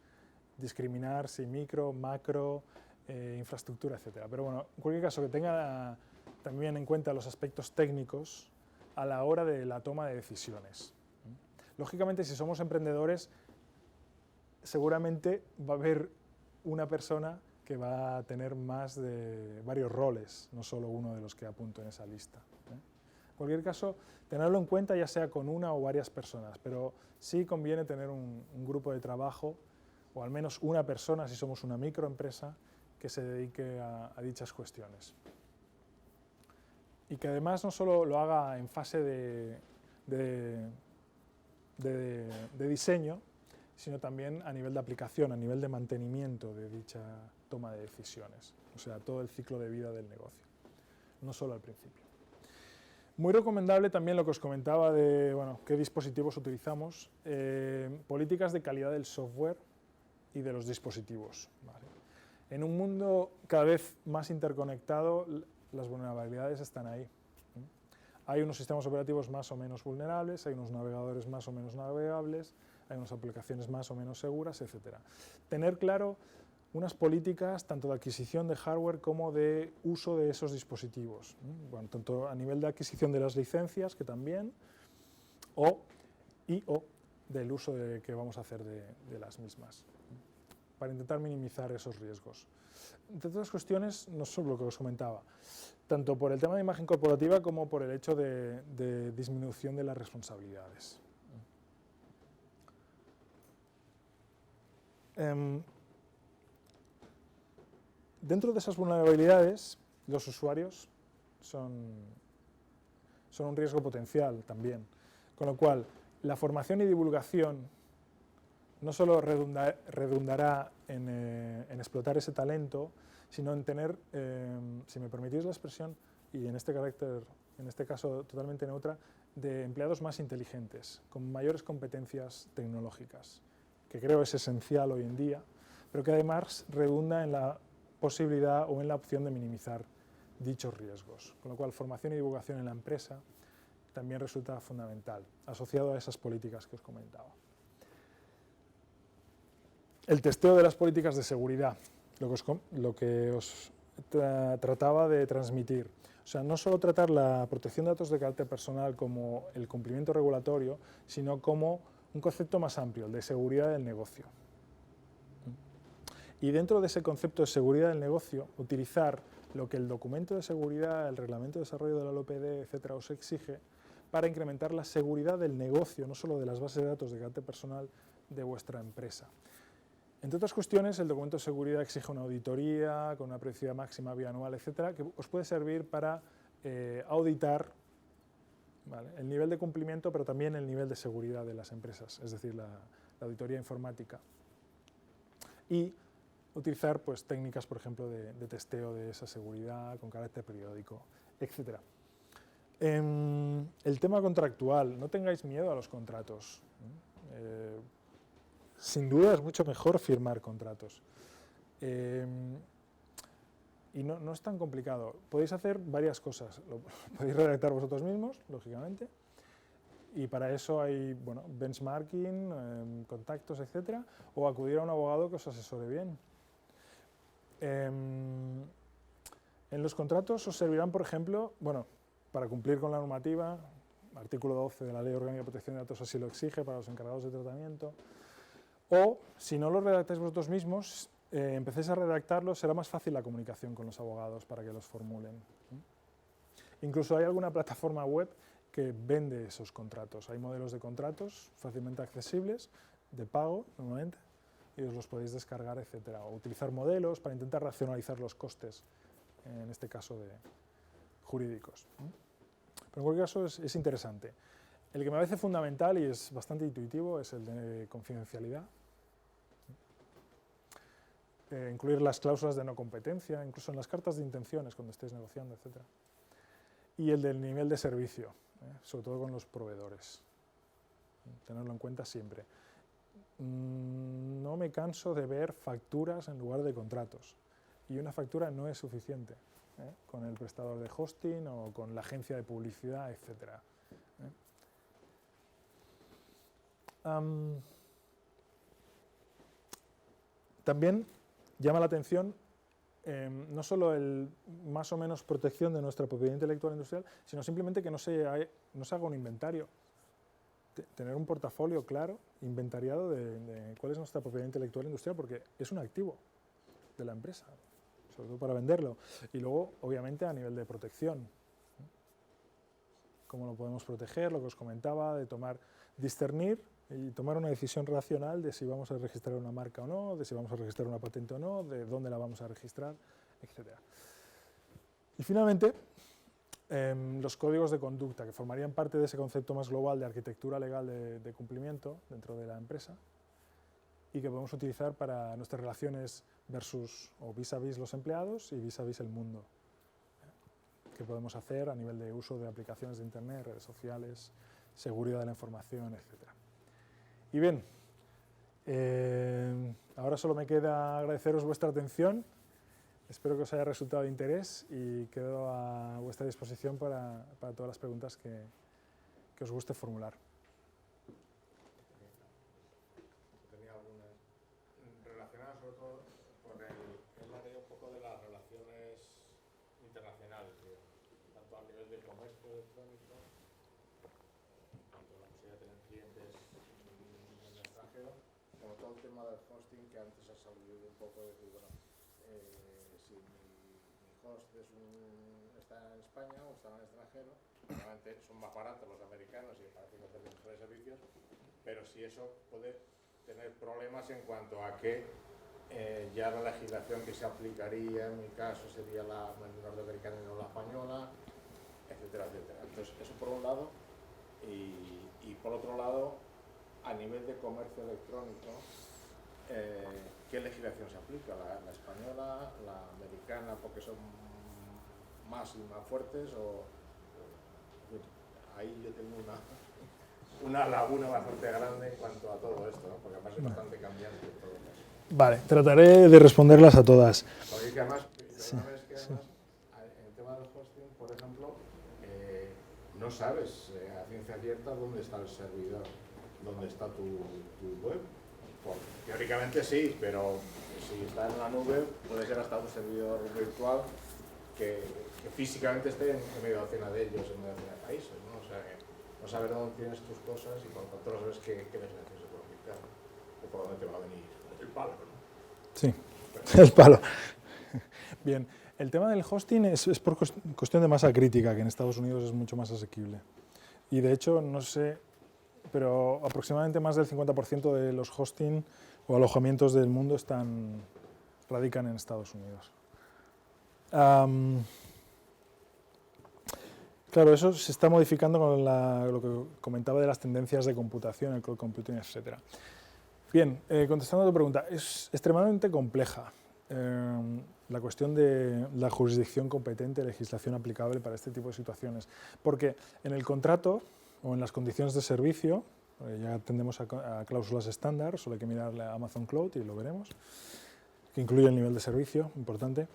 discriminar si micro, macro, infraestructura, etc. Pero bueno, en cualquier caso, que tenga también en cuenta los aspectos técnicos a la hora de la toma de decisiones. Lógicamente, si somos emprendedores, seguramente va a haber una persona que va a tener más de varios roles, no solo uno de los que apunto en esa lista. En cualquier caso, tenerlo en cuenta ya sea con una o varias personas, pero sí conviene tener un grupo de trabajo, o al menos una persona, si somos una microempresa, que se dedique a dichas cuestiones. Y que además no solo lo haga en fase de diseño, sino también a nivel de aplicación, a nivel de mantenimiento de dicha toma de decisiones, o sea, todo el ciclo de vida del negocio, no solo al principio. Muy recomendable también lo que os comentaba de qué dispositivos utilizamos, políticas de calidad del software y de los dispositivos. ¿Vale? En un mundo cada vez más interconectado, las vulnerabilidades están ahí. Hay unos sistemas operativos más o menos vulnerables, hay unos navegadores más o menos navegables, hay unas aplicaciones más o menos seguras, etc. Tener claro unas políticas tanto de adquisición de hardware como de uso de esos dispositivos, bueno, tanto a nivel de adquisición de las licencias, que también, o del uso que vamos a hacer de las mismas, para intentar minimizar esos riesgos. Entre otras cuestiones, no solo lo que os comentaba, tanto por el tema de imagen corporativa como por el hecho de disminución de las responsabilidades. Dentro de esas vulnerabilidades, los usuarios son un riesgo potencial también, con lo cual la formación y divulgación no solo redundará en explotar ese talento, sino en tener, si me permitís la expresión, y en este caso totalmente neutra, de empleados más inteligentes, con mayores competencias tecnológicas, que creo es esencial hoy en día, pero que además redunda en la posibilidad o en la opción de minimizar dichos riesgos. Con lo cual, formación y divulgación en la empresa también resulta fundamental, asociado a esas políticas que os comentaba. El testeo de las políticas de seguridad, lo que os trataba de transmitir. O sea, no solo tratar la protección de datos de carácter personal como el cumplimiento regulatorio, sino como un concepto más amplio, el de seguridad del negocio. Y dentro de ese concepto de seguridad del negocio, utilizar lo que el documento de seguridad, el reglamento de desarrollo de la LOPD, etcétera, os exige para incrementar la seguridad del negocio, no solo de las bases de datos de carácter personal de vuestra empresa. Entre otras cuestiones, el documento de seguridad exige una auditoría con una periodicidad máxima bianual, etcétera, que os puede servir para auditar, ¿vale?, el nivel de cumplimiento, pero también el nivel de seguridad de las empresas, es decir, la auditoría informática. Y utilizar pues, técnicas, por ejemplo, de testeo de esa seguridad con carácter periódico, etcétera. El tema contractual, no tengáis miedo a los contratos. Sin duda es mucho mejor firmar contratos. Y no es tan complicado. Podéis hacer varias cosas. Lo podéis redactar vosotros mismos, lógicamente, y para eso hay benchmarking, contactos, etcétera, o acudir a un abogado que os asesore bien. En los contratos os servirán, por ejemplo, para cumplir con la normativa, artículo 12 de la Ley Orgánica de Protección de Datos así lo exige para los encargados de tratamiento, o si no lo redactáis vosotros mismos, empecéis a redactarlo, será más fácil la comunicación con los abogados para que los formulen. Incluso hay alguna plataforma web que vende esos contratos. Hay modelos de contratos fácilmente accesibles, de pago normalmente, y os los podéis descargar, etcétera, o utilizar modelos para intentar racionalizar los costes, en este caso de jurídicos. Pero en cualquier caso es interesante. El que me parece fundamental y es bastante intuitivo es el de confidencialidad. Incluir las cláusulas de no competencia, incluso en las cartas de intenciones cuando estéis negociando, etc. Y el del nivel de servicio, sobre todo con los proveedores. Tenerlo en cuenta siempre. No me canso de ver facturas en lugar de contratos. Y una factura no es suficiente, con el prestador de hosting o con la agencia de publicidad, etc. También llama la atención no solo el más o menos protección de nuestra propiedad intelectual industrial, sino simplemente que no se haga un inventario. Tener un portafolio claro, inventariado de cuál es nuestra propiedad intelectual industrial, porque es un activo de la empresa, sobre todo para venderlo. Y luego, obviamente, a nivel de protección. Cómo lo podemos proteger, lo que os comentaba, de discernir y tomar una decisión racional de si vamos a registrar una marca o no, de si vamos a registrar una patente o no, de dónde la vamos a registrar, etc. Y finalmente, los códigos de conducta, que formarían parte de ese concepto más global de arquitectura legal de cumplimiento dentro de la empresa y que podemos utilizar para nuestras relaciones versus o vis-a-vis los empleados y vis-a-vis el mundo. Que podemos hacer a nivel de uso de aplicaciones de Internet, redes sociales, seguridad de la información, etc. Y bien, ahora solo me queda agradeceros vuestra atención. Espero que os haya resultado de interés y quedo a vuestra disposición para todas las preguntas que os guste formular. Tenía algunas relacionadas sobre todo con el área un poco de las relaciones internacionales, digamos, tanto a nivel de comercio electrónico, tanto la posibilidad de tener clientes en el extranjero, como todo el tema del hosting que antes ha salido un poco de decir, bueno, si mi host está en España o está en el extranjero, normalmente son más baratos los americanos y parece que ofrecen mejores servicios, pero si eso puede tener problemas en cuanto a que ya la legislación que se aplicaría en mi caso sería la norteamericana y no la española, etcétera, etcétera. Entonces, eso por un lado, y por otro lado, a nivel de comercio electrónico, ¿qué legislación se aplica? ¿La española, la americana, porque son más y más fuertes? Ahí yo tengo una laguna bastante grande en cuanto a todo esto, ¿no? Porque además es bastante cambiante en todo caso. Vale, trataré de responderlas a todas. Porque que además, en el tema del hosting, por ejemplo, no sabes a ciencia cierta dónde está el servidor, dónde está tu web. Teóricamente sí, pero si está en la nube puede ser hasta un servidor virtual que físicamente esté en medio docena de ellos, en medio docena de países, ¿no? O sea, no saber dónde tienes tus cosas y por lo tanto no sabes qué legislación se puede aplicar o por dónde te va a venir el palo, ¿no? Sí, el palo. Bien, el tema del hosting es por cuestión de masa crítica, que en Estados Unidos es mucho más asequible. Y de hecho, no sé, pero aproximadamente más del 50% de los hosting o alojamientos del mundo radican en Estados Unidos. Claro, eso se está modificando con lo que comentaba de las tendencias de computación, el cloud computing, etc. Bien, contestando a tu pregunta, es extremadamente compleja la cuestión de la jurisdicción competente, legislación aplicable para este tipo de situaciones, porque en el contrato o en las condiciones de servicio, ya tendemos a cláusulas estándar, solo hay que mirar la Amazon Cloud y lo veremos, que incluye el nivel de servicio, importante.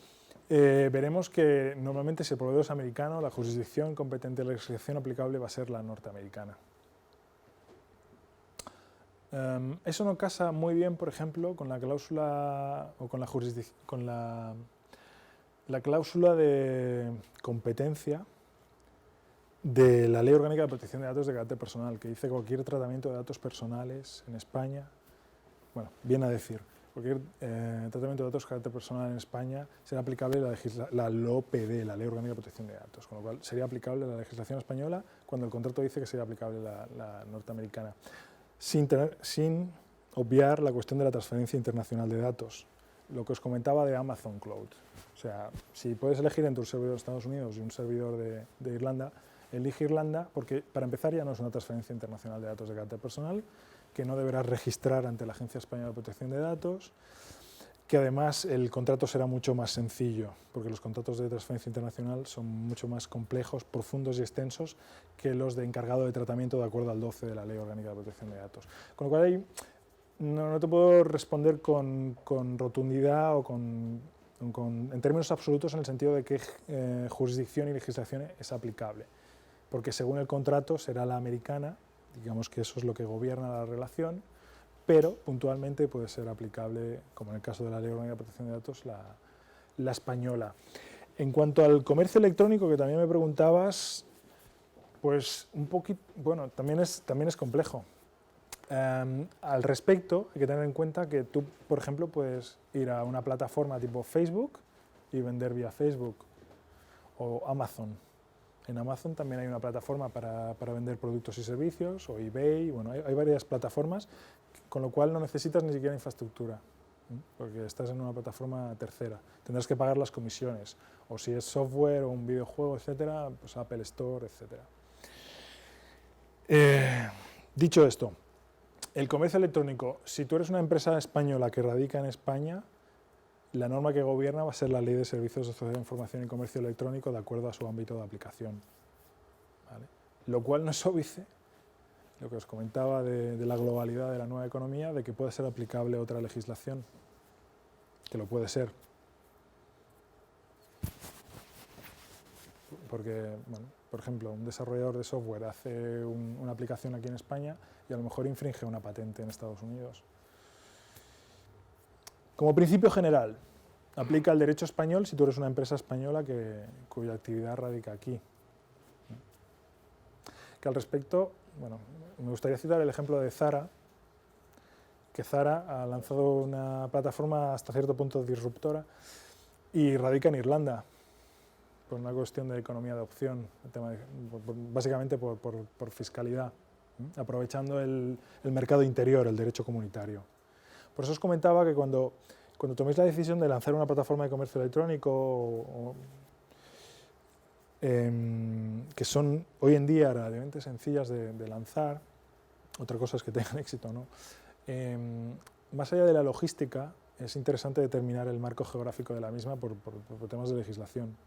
Veremos que normalmente si el proveedor es americano, la jurisdicción competente de la legislación aplicable va a ser la norteamericana. Eso no casa muy bien, por ejemplo, con la cláusula o con la cláusula de competencia de la Ley Orgánica de Protección de Datos de carácter personal, que dice que cualquier tratamiento de datos personales en España, bueno, viene a decir, cualquier tratamiento de datos de carácter personal en España será aplicable la LOPD, la Ley Orgánica de Protección de Datos, con lo cual sería aplicable la legislación española cuando el contrato dice que sería aplicable la norteamericana, sin obviar la cuestión de la transferencia internacional de datos, lo que os comentaba de Amazon Cloud. O sea, si puedes elegir entre un servidor de Estados Unidos y un servidor de Irlanda, elige Irlanda porque, para empezar, ya no es una transferencia internacional de datos de carácter personal, que no deberás registrar ante la Agencia Española de Protección de Datos, que además el contrato será mucho más sencillo, porque los contratos de transferencia internacional son mucho más complejos, profundos y extensos que los de encargado de tratamiento de acuerdo al 12 de la Ley Orgánica de Protección de Datos. Con lo cual ahí no te puedo responder con rotundidad o en términos absolutos en el sentido de qué jurisdicción y legislación es aplicable, porque según el contrato será la americana, digamos que eso es lo que gobierna la relación, pero puntualmente puede ser aplicable, como en el caso de la Ley Orgánica de Protección de Datos, la española. En cuanto al comercio electrónico, que también me preguntabas, pues un poquito, bueno, también es complejo. Al respecto, hay que tener en cuenta que tú, por ejemplo, puedes ir a una plataforma tipo Facebook y vender vía Facebook, o Amazon. En Amazon también hay una plataforma para vender productos y servicios, o eBay, bueno, hay varias plataformas, con lo cual no necesitas ni siquiera infraestructura, porque estás en una plataforma tercera. Tendrás que pagar las comisiones, o si es software o un videojuego, etcétera, pues Apple Store, etcétera. Dicho esto, el comercio electrónico, si tú eres una empresa española que radica en España, la norma que gobierna va a ser la Ley de Servicios de Sociedad de Información y Comercio Electrónico de acuerdo a su ámbito de aplicación, ¿vale? Lo cual no es óbice, lo que os comentaba de la globalidad de la nueva economía, de que puede ser aplicable otra legislación, que lo puede ser. Porque, bueno, por ejemplo, un desarrollador de software hace una aplicación aquí en España y a lo mejor infringe una patente en Estados Unidos. Como principio general, aplica el derecho español si tú eres una empresa española cuya actividad radica aquí. Que al respecto, bueno, me gustaría citar el ejemplo de Zara, que Zara ha lanzado una plataforma hasta cierto punto disruptora y radica en Irlanda, por una cuestión de economía de opción, básicamente por fiscalidad, aprovechando el mercado interior, el derecho comunitario. Por eso os comentaba que cuando toméis la decisión de lanzar una plataforma de comercio electrónico, que son hoy en día relativamente sencillas de lanzar, otra cosa es que tengan éxito o no, más allá de la logística, es interesante determinar el marco geográfico de la misma por temas de legislación.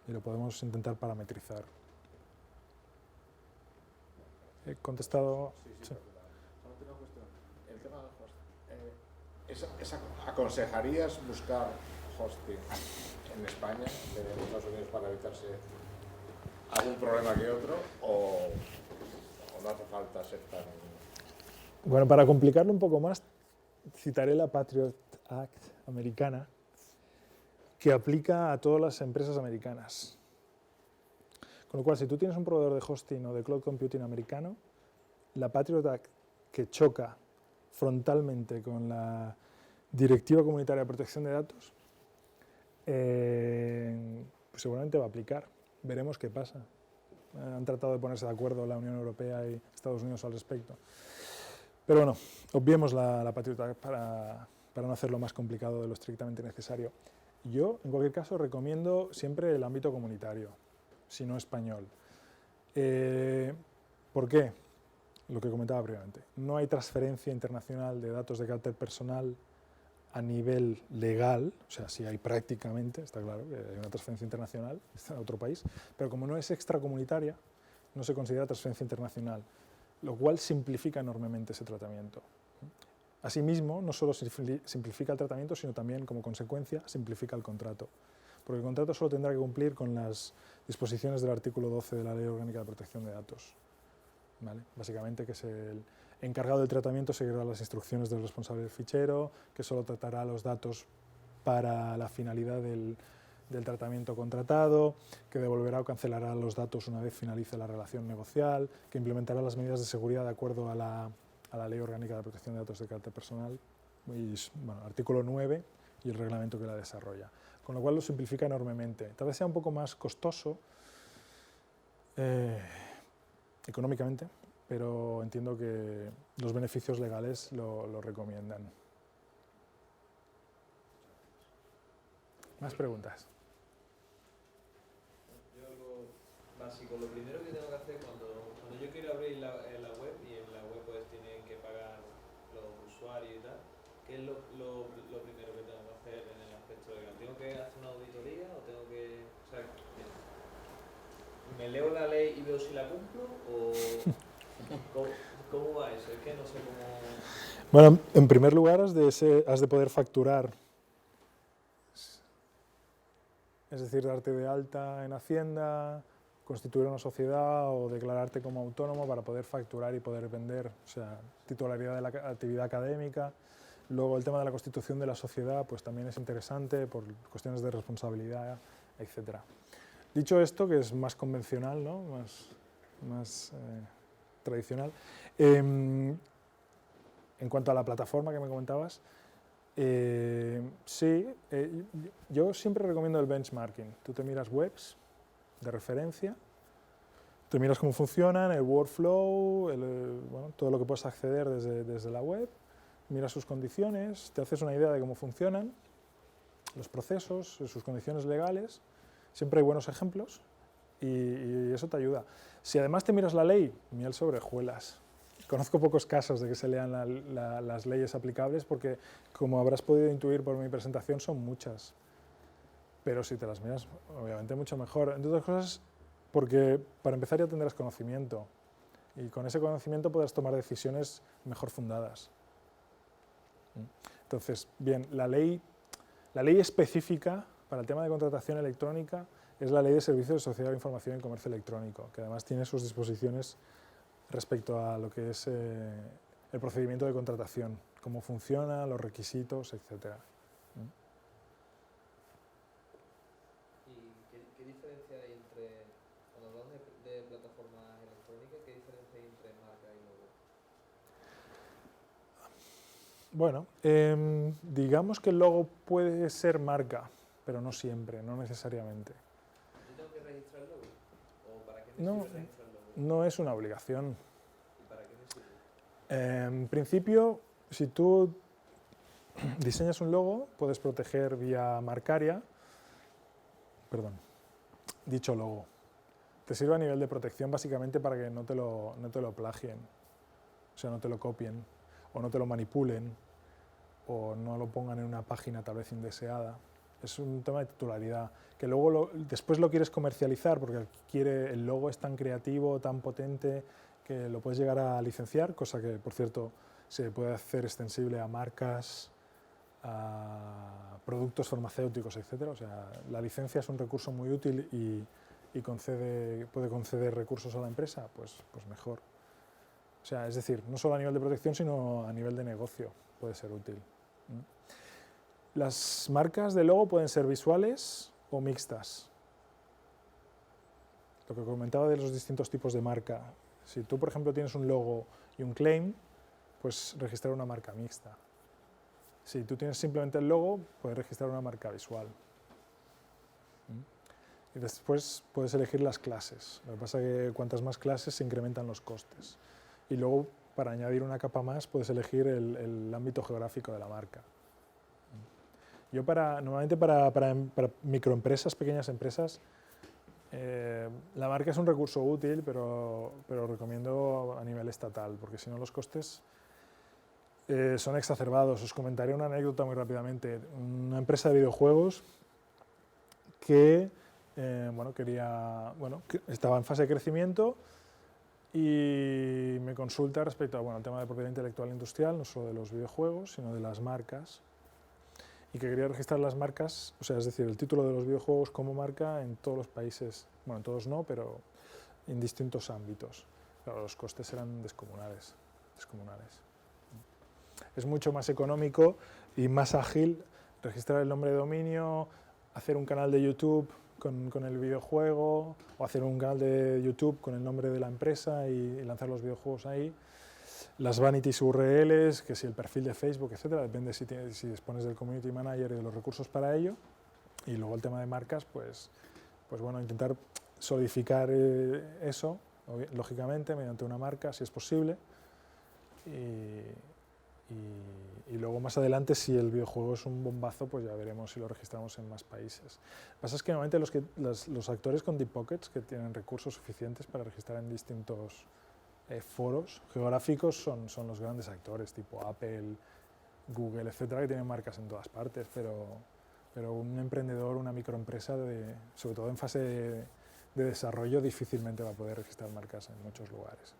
Y lo podemos intentar parametrizar. ¿He contestado? Sí. Solamente una cuestión. El tema de hosting. ¿Aconsejarías buscar hosting en España, en Estados Unidos, para evitarse algún problema que otro? ¿O no hace falta ser tan...? Bueno, para complicarlo un poco más, citaré la Patriot Act americana, que aplica a todas las empresas americanas. Con lo cual, si tú tienes un proveedor de hosting o de cloud computing americano, la Patriot Act, que choca frontalmente con la Directiva Comunitaria de Protección de Datos, pues seguramente va a aplicar. Veremos qué pasa. Han tratado de ponerse de acuerdo la Unión Europea y Estados Unidos al respecto. Pero bueno, obviemos la Patriot Act para no hacerlo más complicado de lo estrictamente necesario. Yo, en cualquier caso, recomiendo siempre el ámbito comunitario, si no español. ¿Por qué? Lo que comentaba previamente. No hay transferencia internacional de datos de carácter personal a nivel legal, o sea, sí hay prácticamente, está claro que hay una transferencia internacional, está en otro país, pero como no es extracomunitaria, no se considera transferencia internacional, lo cual simplifica enormemente ese tratamiento. Asimismo, no solo simplifica el tratamiento, sino también, como consecuencia, simplifica el contrato. Porque el contrato solo tendrá que cumplir con las disposiciones del artículo 12 de la Ley Orgánica de Protección de Datos. ¿Vale? Básicamente, que es el encargado del tratamiento seguirá las instrucciones del responsable del fichero, que solo tratará los datos para la finalidad del tratamiento contratado, que devolverá o cancelará los datos una vez finalice la relación negocial, que implementará las medidas de seguridad de acuerdo a la Ley Orgánica de Protección de Datos de Carácter Personal, y, bueno, artículo 9 y el reglamento que la desarrolla. Con lo cual lo simplifica enormemente. Tal vez sea un poco más costoso económicamente, pero entiendo que los beneficios legales lo recomiendan. ¿Más preguntas? Yo básico. Lo primero que tengo que hacer cuando yo quiero abrir la web y en la web pues tienen que pagar los usuarios y tal, ¿qué es lo primero que tengo que hacer en el aspecto legal? ¿Tengo que hacer una auditoría o tengo que...? O sea, ¿me leo la ley y veo si la cumplo o cómo va eso? Es que no sé cómo... Bueno, en primer lugar has de poder facturar, es decir, darte de alta en Hacienda, constituir una sociedad o declararte como autónomo para poder facturar y poder vender, o sea, titularidad de la actividad académica. Luego el tema de la constitución de la sociedad pues también es interesante por cuestiones de responsabilidad, etc. Dicho esto, que es más convencional, ¿no? más tradicional, en cuanto a la plataforma que me comentabas, sí, yo siempre recomiendo el benchmarking. Tú te miras webs de referencia, te miras cómo funcionan, el workflow, bueno, todo lo que puedes acceder desde la web, miras sus condiciones, te haces una idea de cómo funcionan los procesos, sus condiciones legales. Siempre hay buenos ejemplos y eso te ayuda. Si además te miras la ley, miel sobre hojuelas. Conozco pocos casos de que se lean las leyes aplicables porque, como habrás podido intuir por mi presentación, son muchas. Pero si te las miras, obviamente mucho mejor. Entre otras cosas, porque para empezar ya tendrás conocimiento y con ese conocimiento podrás tomar decisiones mejor fundadas. Entonces, bien, la ley específica para el tema de contratación electrónica es la Ley de Servicios de Sociedad de Información y Comercio Electrónico, que además tiene sus disposiciones respecto a lo que es el procedimiento de contratación, cómo funciona, los requisitos, etc. ¿Y qué diferencia hay entre, cuando hablamos de plataformas electrónicas, qué diferencia hay entre marca y logo? Bueno, digamos que el logo puede ser marca, pero no siempre, no necesariamente. ¿Yo tengo que registrar el logo? ¿O para qué me No, sirve registrar el logo? no es una obligación. ¿Y para qué me sirve? En principio, si tú diseñas un logo, puedes proteger vía marcaria, dicho logo. Te sirve a nivel de protección básicamente para que no te lo plagien, o sea, no te lo copien, o no te lo manipulen, o no lo pongan en una página tal vez indeseada. Es un tema de titularidad, que luego después lo quieres comercializar porque el logo es tan creativo, tan potente, que lo puedes llegar a licenciar, cosa que, por cierto, se puede hacer extensible a marcas, a productos farmacéuticos, etc. O sea, la licencia es un recurso muy útil y puede conceder recursos a la empresa, pues mejor. O sea, es decir, no solo a nivel de protección, sino a nivel de negocio puede ser útil. Las marcas de logo pueden ser visuales o mixtas. Lo que comentaba de los distintos tipos de marca. Si tú, por ejemplo, tienes un logo y un claim, pues registrar una marca mixta. Si tú tienes simplemente el logo, puedes registrar una marca visual. Y después puedes elegir las clases. Lo que pasa es que cuantas más clases se incrementan los costes. Y luego, para añadir una capa más, puedes elegir el ámbito geográfico de la marca. Yo normalmente para microempresas, pequeñas empresas, la marca es un recurso útil, pero recomiendo a nivel estatal, porque si no los costes son exacerbados. Os comentaré una anécdota muy rápidamente. Una empresa de videojuegos que estaba en fase de crecimiento y me consulta respecto al tema de propiedad intelectual industrial, no solo de los videojuegos, sino de las marcas, y que quería registrar las marcas, o sea, es decir, el título de los videojuegos como marca en todos los países, bueno, en todos no, pero en distintos ámbitos. Claro, los costes eran descomunales. Es mucho más económico y más ágil registrar el nombre de dominio, hacer un canal de YouTube con el videojuego, o hacer un canal de YouTube con el nombre de la empresa y lanzar los videojuegos ahí. Las vanities URLs, que si el perfil de Facebook, etcétera, depende si dispones del community manager y de los recursos para ello. Y luego el tema de marcas, pues bueno, intentar solidificar eso, lógicamente, mediante una marca, si es posible. y luego más adelante, si el videojuego es un bombazo, pues ya veremos si lo registramos en más países. Lo que pasa es que normalmente los actores con deep pockets, que tienen recursos suficientes para registrar en distintos foros geográficos, son los grandes actores, tipo Apple, Google, etcétera, que tienen marcas en todas partes, pero un emprendedor, una microempresa, sobre todo en fase de desarrollo, difícilmente va a poder registrar marcas en muchos lugares.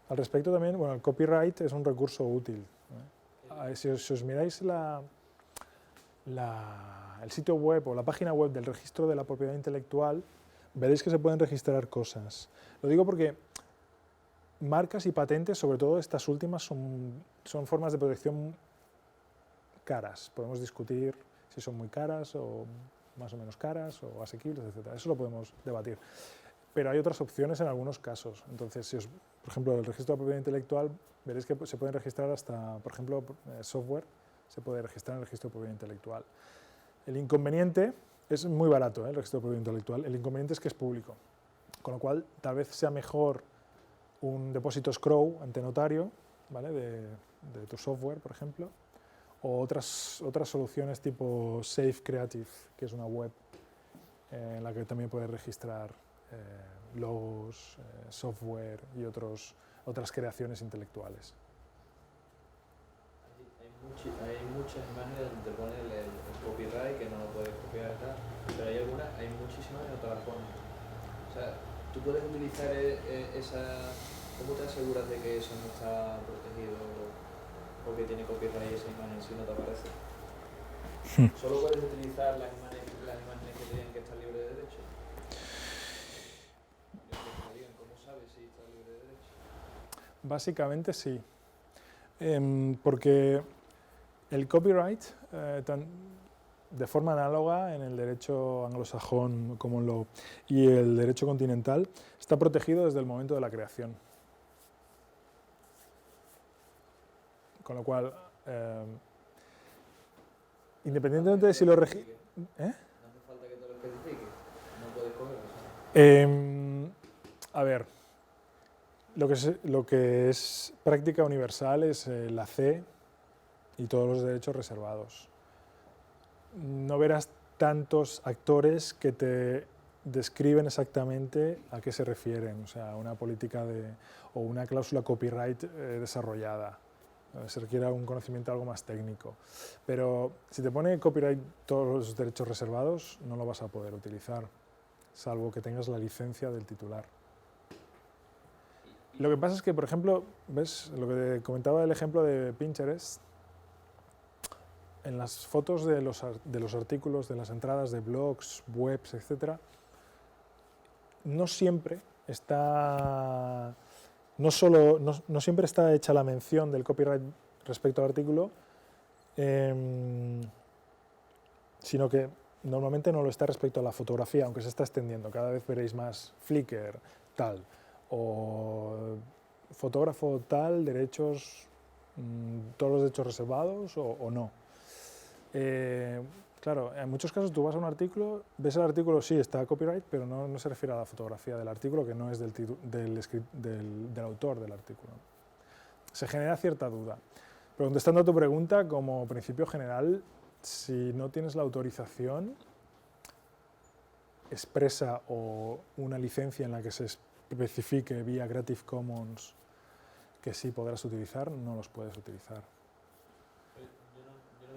Al respecto también, bueno, el copyright es un recurso útil, ¿no? Si os miráis el sitio web o la página web del registro de la propiedad intelectual, veréis que se pueden registrar cosas. Lo digo porque marcas y patentes, sobre todo estas últimas, son formas de protección caras. Podemos discutir si son muy caras o más o menos caras o asequibles, etc. Eso lo podemos debatir. Pero hay otras opciones en algunos casos. Entonces, por ejemplo, el registro de propiedad intelectual, veréis que se pueden registrar hasta, por ejemplo, software, se puede registrar en el registro de propiedad intelectual. El inconveniente es muy barato, el registro de propiedad intelectual. El inconveniente es que es público, con lo cual tal vez sea mejor un depósito escrow ante notario, ¿vale? de tu software, por ejemplo, o otras soluciones tipo Safe Creative, que es una web en la que también puedes registrar logos, software y otras creaciones intelectuales. Hay muchas imágenes donde te pone el copyright, que no lo puedes copiar, pero hay muchísimas que no te las ponen. O sea, tú puedes utilizar esa... ¿Cómo te aseguras de que eso no está protegido porque tiene copyright esa imagen si no te aparece? ¿Solo puedes utilizar las imágenes que tienen que estar libres de derecho? ¿Cómo sabes si está libre de derecho? Básicamente sí, porque el copyright, de forma análoga en el derecho anglosajón y el derecho continental, está protegido desde el momento de la creación. Con lo cual, independientemente de si lo registras... ¿No hace falta que te lo especifique? ¿No puedes cogerlo? A ver, lo que es práctica universal es la C y todos los derechos reservados. No verás tantos actores que te describen exactamente a qué se refieren, o sea, una política o una cláusula copyright desarrollada. Se requiere un conocimiento algo más técnico. Pero si te pone copyright todos los derechos reservados, no lo vas a poder utilizar, salvo que tengas la licencia del titular. Lo que pasa es que, por ejemplo, ¿ves lo que te comentaba del ejemplo de Pinterest? En las fotos de los artículos, de las entradas de blogs, webs, etc., no siempre está hecha la mención del copyright respecto al artículo, sino que normalmente no lo está respecto a la fotografía, aunque se está extendiendo. Cada vez veréis más Flickr, tal, o fotógrafo tal, derechos, todos los derechos reservados o no. Claro, en muchos casos tú vas a un artículo, ves el artículo, sí, está copyright, pero no se refiere a la fotografía del artículo, que no es del autor del artículo. Se genera cierta duda. Pero contestando a tu pregunta, como principio general, si no tienes la autorización expresa o una licencia en la que se especifique vía Creative Commons que sí podrás utilizar, no los puedes utilizar.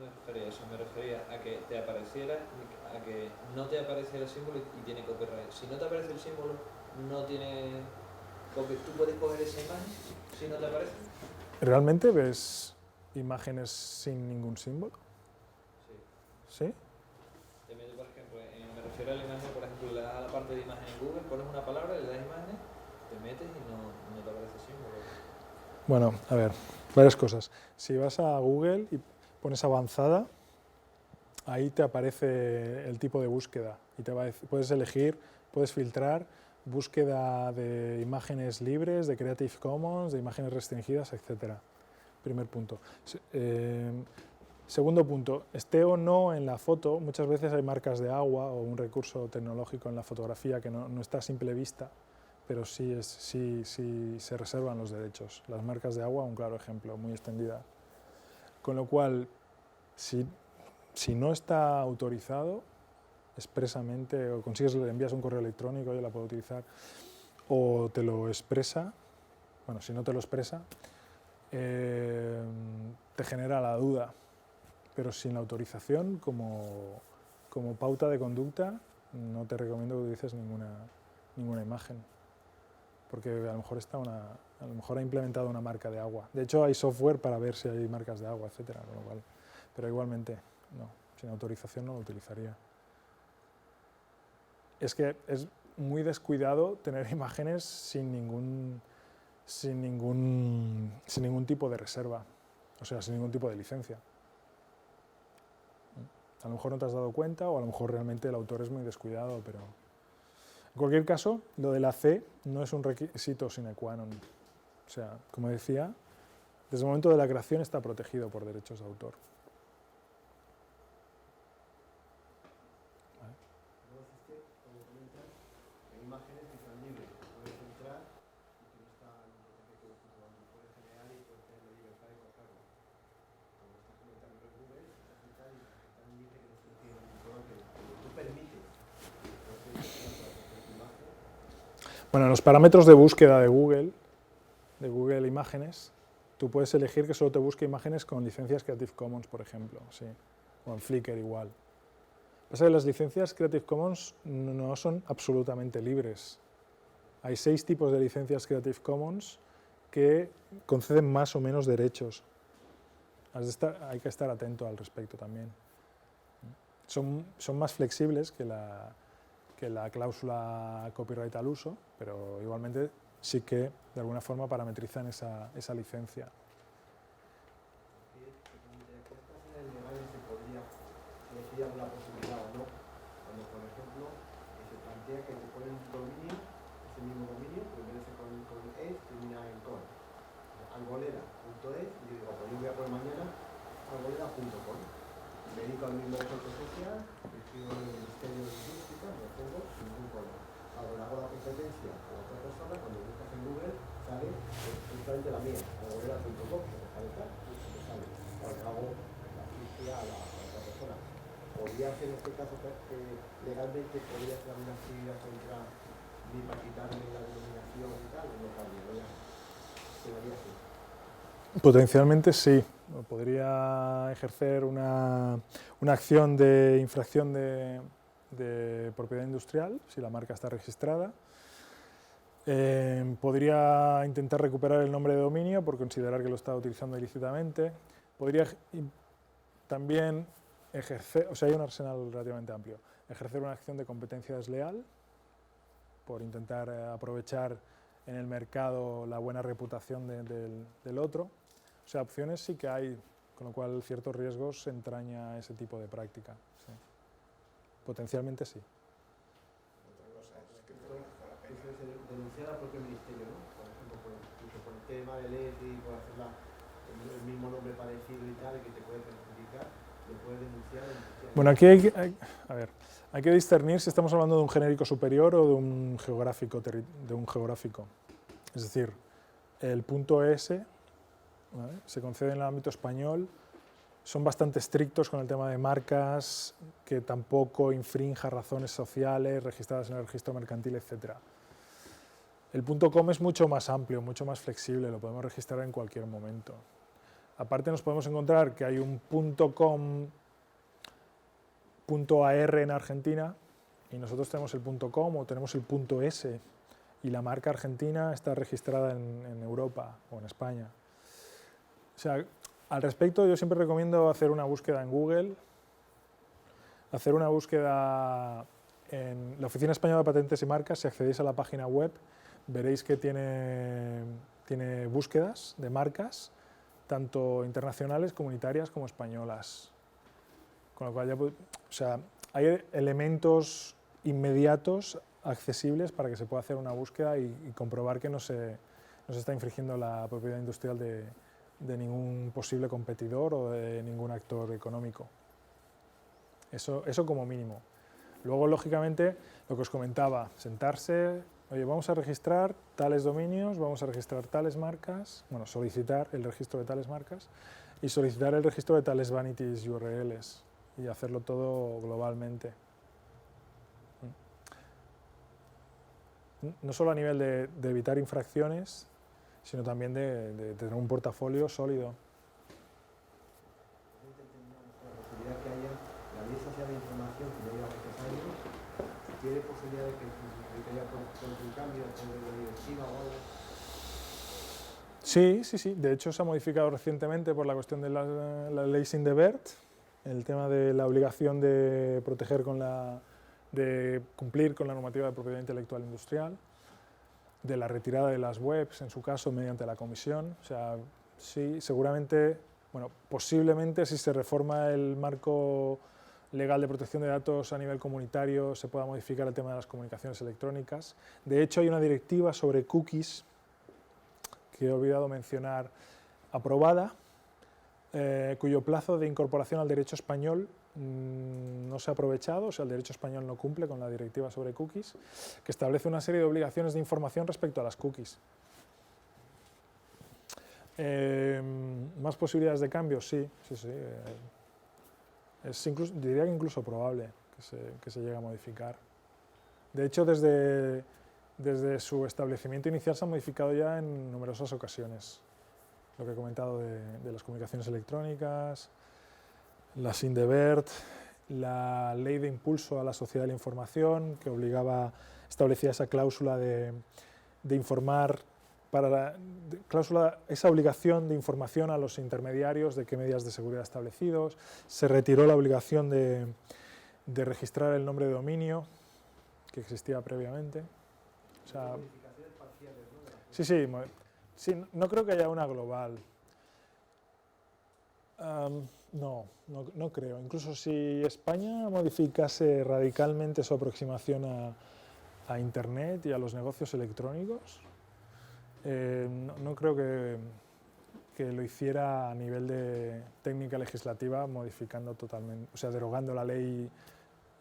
Me refería a eso, me refería a que te apareciera, a que no te apareciera el símbolo y tiene copyright. Si no te aparece el símbolo, no tiene copyright. ¿Tú puedes coger esa imagen si no te aparece? ¿Realmente ves imágenes sin ningún símbolo? Sí. ¿Sí? Te meto, por ejemplo, me refiero a la imagen, por ejemplo, le das a la parte de imagen en Google, pones una palabra, le das imagen, te metes y no te aparece el símbolo. Bueno, a ver, varias cosas. Si vas a Google y pones avanzada, ahí te aparece el tipo de búsqueda y puedes elegir, puedes filtrar búsqueda de imágenes libres, de Creative Commons, de imágenes restringidas, etc. Primer punto. Segundo punto, esté o no en la foto, muchas veces hay marcas de agua o un recurso tecnológico en la fotografía que no está a simple vista, pero sí se reservan los derechos. Las marcas de agua, un claro ejemplo, muy extendida. Con lo cual, si no está autorizado expresamente, o le envías un correo electrónico, yo la puedo utilizar, o te lo expresa, bueno, si no te lo expresa, te genera la duda, pero sin la autorización, como pauta de conducta, no te recomiendo que utilices ninguna imagen, porque a lo mejor ha implementado una marca de agua. De hecho, hay software para ver si hay marcas de agua, etcétera, con lo cual, pero igualmente, no, sin autorización no lo utilizaría. Es que es muy descuidado tener imágenes sin ningún tipo de reserva, o sea, sin ningún tipo de licencia. A lo mejor no te has dado cuenta, o a lo mejor realmente el autor es muy descuidado, pero en cualquier caso, lo de la C no es un requisito sine qua non. O sea, como decía, desde el momento de la creación está protegido por derechos de autor. Imágenes que están libres, que puedes entrar y que no están donde puedes generar y puedes tener la libertad de cogerlo. Como estás comentando en Google, estás entrando y están libres que no se tiene ningún problema, que tú permites. Bueno, los parámetros de búsqueda de Google Imágenes, tú puedes elegir que solo te busque imágenes con licencias Creative Commons, por ejemplo, sí, o en Flickr igual. Pasa que las licencias Creative Commons no son absolutamente libres. Hay 6 tipos de licencias Creative Commons que conceden más o menos derechos. Hay que estar atento al respecto también. Son más flexibles que la cláusula copyright al uso, pero igualmente sí que de alguna forma parametrizan esa licencia. ¿Sería una posibilidad o no? Cuando, por ejemplo, se plantea que te ponen un dominio, ese mismo dominio, pero en vez de ser con es, termina en con. Algolera.es, y yo digo, pues yo voy a poner mañana algolera.com. Me dedico al mismo centro social, escribo en el Ministerio de Lingüística, me pongo sin ningún problema. Ahora hago la competencia con otra persona, cuando buscas en Google, sale justamente la mía, algolera.com, que me sale tal, me sale. Ahora hago la ficha a la otra persona. ¿Podría ser en este caso que legalmente podría ser alguna actividad contra mí para quitarme la denominación y tal? No cabría, quedaría así. Potencialmente sí, podría ejercer una acción de infracción de propiedad industrial si la marca está registrada. Podría intentar recuperar el nombre de dominio por considerar que lo está utilizando ilícitamente. Podría también ejercer, o sea, hay un arsenal relativamente amplio, ejercer una acción de competencia desleal por intentar aprovechar en el mercado la buena reputación del otro. O sea, opciones sí que hay, con lo cual ciertos riesgos entraña ese tipo de práctica. Sí. Potencialmente sí. Eso es denunciar al propio ministerio, ¿no? Por ejemplo, por el tema del ESI, por hacer el mismo nombre parecido y tal, que te puede perjudicar. Bueno, aquí hay que discernir si estamos hablando de un genérico superior o de un geográfico. Es decir, el .es, ¿vale?, se concede en el ámbito español, son bastante estrictos con el tema de marcas, que tampoco infrinja razones sociales registradas en el registro mercantil, etc. El .com es mucho más amplio, mucho más flexible, lo podemos registrar en cualquier momento. Aparte nos podemos encontrar que hay un .com, .ar en Argentina, y nosotros tenemos el .com o tenemos el .es, y la marca argentina está registrada en Europa o en España. O sea, al respecto yo siempre recomiendo hacer una búsqueda en Google, hacer una búsqueda en la Oficina Española de Patentes y Marcas. Si accedéis a la página web, veréis que tiene búsquedas de marcas, tanto internacionales, comunitarias como españolas. Con lo cual ya, o sea, hay elementos inmediatos, accesibles, para que se pueda hacer una búsqueda y comprobar que no se está infringiendo la propiedad industrial de ningún posible competidor o de ningún actor económico. Eso como mínimo. Luego, lógicamente, lo que os comentaba, sentarse, oye, vamos a registrar tales dominios, vamos a registrar tales marcas, bueno, solicitar el registro de tales marcas y solicitar el registro de tales vanities URLs y hacerlo todo globalmente. No solo a nivel de evitar infracciones, sino también de tener un portafolio sólido. La posibilidad que haya la ley social de información que ya lleva muchos años, ¿tiene posibilidad de que haya un cambio en la directiva o algo? Sí, sí, sí. De hecho, se ha modificado recientemente por la cuestión de la ley Sindebert, el tema de la obligación de proteger de cumplir con la normativa de propiedad intelectual industrial, de la retirada de las webs, en su caso, mediante la comisión. O sea, sí, seguramente, bueno, posiblemente si se reforma el marco legal de protección de datos a nivel comunitario se pueda modificar el tema de las comunicaciones electrónicas. De hecho, hay una directiva sobre cookies, que he olvidado mencionar, aprobada, cuyo plazo de incorporación al derecho español no se ha aprovechado, o sea, el derecho español no cumple con la directiva sobre cookies, que establece una serie de obligaciones de información respecto a las cookies. ¿Más posibilidades de cambio? Sí, sí, sí. Diría que incluso probable que se llegue a modificar. De hecho, desde su establecimiento inicial se ha modificado ya en numerosas ocasiones. Lo que he comentado de las comunicaciones electrónicas, la Sindebert, la ley de impulso a la sociedad de la información, que establecía esa cláusula de informar, esa obligación de información a los intermediarios de qué medidas de seguridad establecidos. Se retiró la obligación de registrar el nombre de dominio, que existía previamente. O sea, sí, sí, sí, no creo que haya una global. No creo. Incluso si España modificase radicalmente su aproximación a Internet y a los negocios electrónicos, no creo que lo hiciera a nivel de técnica legislativa, modificando totalmente, o sea, derogando la ley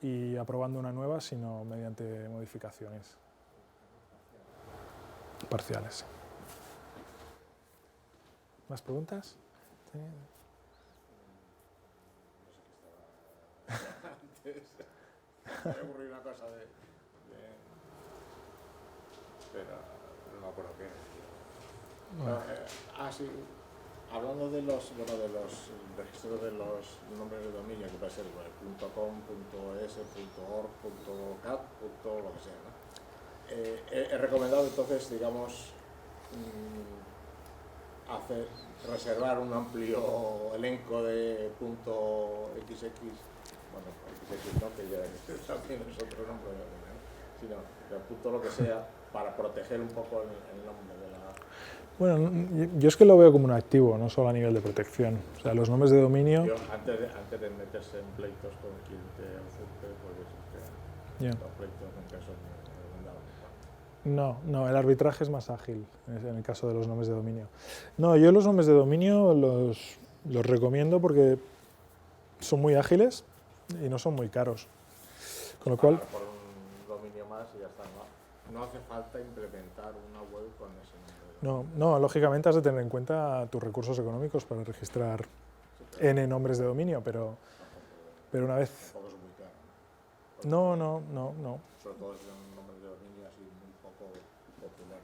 y aprobando una nueva, sino mediante modificaciones parciales. ¿Más preguntas? ¿Sí? Antes me ha ocurrido una cosa pero no me acuerdo qué. Sí, hablando de los registros de los nombres de dominio, que puede ser .com, .es, .org, .cat, lo que sea, ¿no? He recomendado entonces, digamos, reservar un amplio elenco de .xx, bueno, xx no, que ya también es otro nombre, ¿no? Sino de punto lo que sea, para proteger un poco el nombre de la... Bueno, yo es que lo veo como un activo, no solo a nivel de protección. O sea, los nombres de dominio... Antes de meterse en pleitos con quien te usurpe, porque los pleitos nunca son recomendables. No, el arbitraje es más ágil en el caso de los nombres de dominio. No, yo los nombres de dominio los recomiendo porque son muy ágiles y no son muy caros. Con lo cual... Por un dominio más y ya está. No hace falta implementar una web con ese nombre. No, lógicamente has de tener en cuenta tus recursos económicos para registrar N nombres de dominio, pero una vez... Tampoco es muy caro. No. Sobre todo si son nombres de dominio así muy poco populares.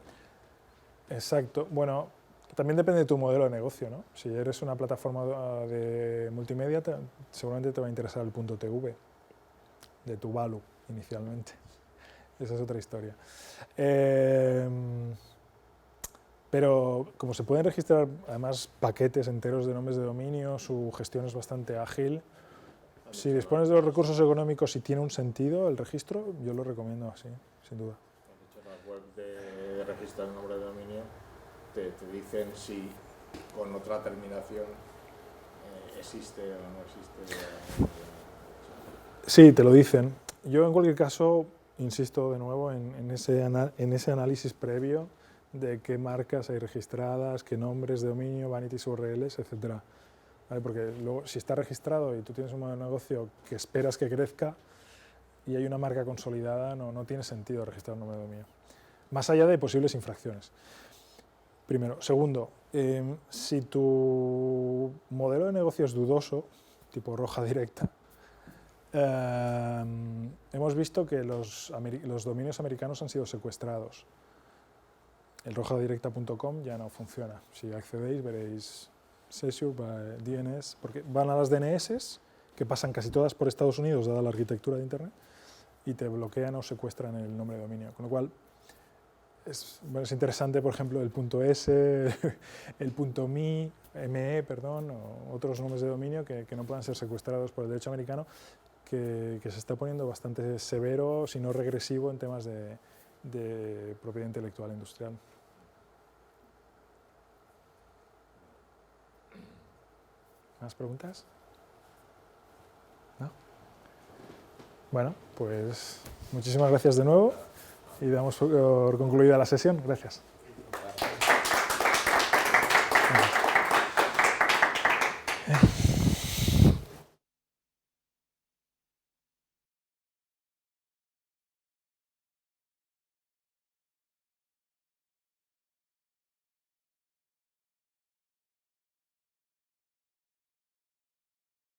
Exacto. Bueno, también depende de tu modelo de negocio, ¿no? Si eres una plataforma de multimedia, seguramente te va a interesar el .tv de Tuvalu inicialmente. Esa es otra historia. Pero como se pueden registrar además paquetes enteros de nombres de dominio, su gestión es bastante ágil. Si dispones de los recursos económicos y tiene un sentido el registro, yo lo recomiendo así, sin duda. De hecho, la web de registrar el nombre de dominio te dicen si con otra terminación existe o no existe. Sí, te lo dicen. Yo en cualquier caso insisto de nuevo en ese análisis previo de qué marcas hay registradas, qué nombres de dominio, vanities URLs, etc. ¿Vale? Porque luego, si está registrado y tú tienes un modelo de negocio que esperas que crezca y hay una marca consolidada, no tiene sentido registrar un nombre de dominio. más allá de posibles infracciones. Primero. Segundo, si tu modelo de negocio es dudoso, tipo roja directa, hemos visto que los dominios americanos han sido secuestrados. El rojadirecta.com ya no funciona. Si accedéis veréis Seizure by DNS, porque van a las DNS, que pasan casi todas por Estados Unidos, dada la arquitectura de Internet, y te bloquean o secuestran el nombre de dominio. Con lo cual, es interesante, por ejemplo, el .s, el .me, perdón, o otros nombres de dominio que no puedan ser secuestrados por el derecho americano, que se está poniendo bastante severo, si no regresivo, en temas de propiedad intelectual industrial. ¿Más preguntas? ¿No? Bueno, pues muchísimas gracias de nuevo y damos por concluida la sesión. Gracias.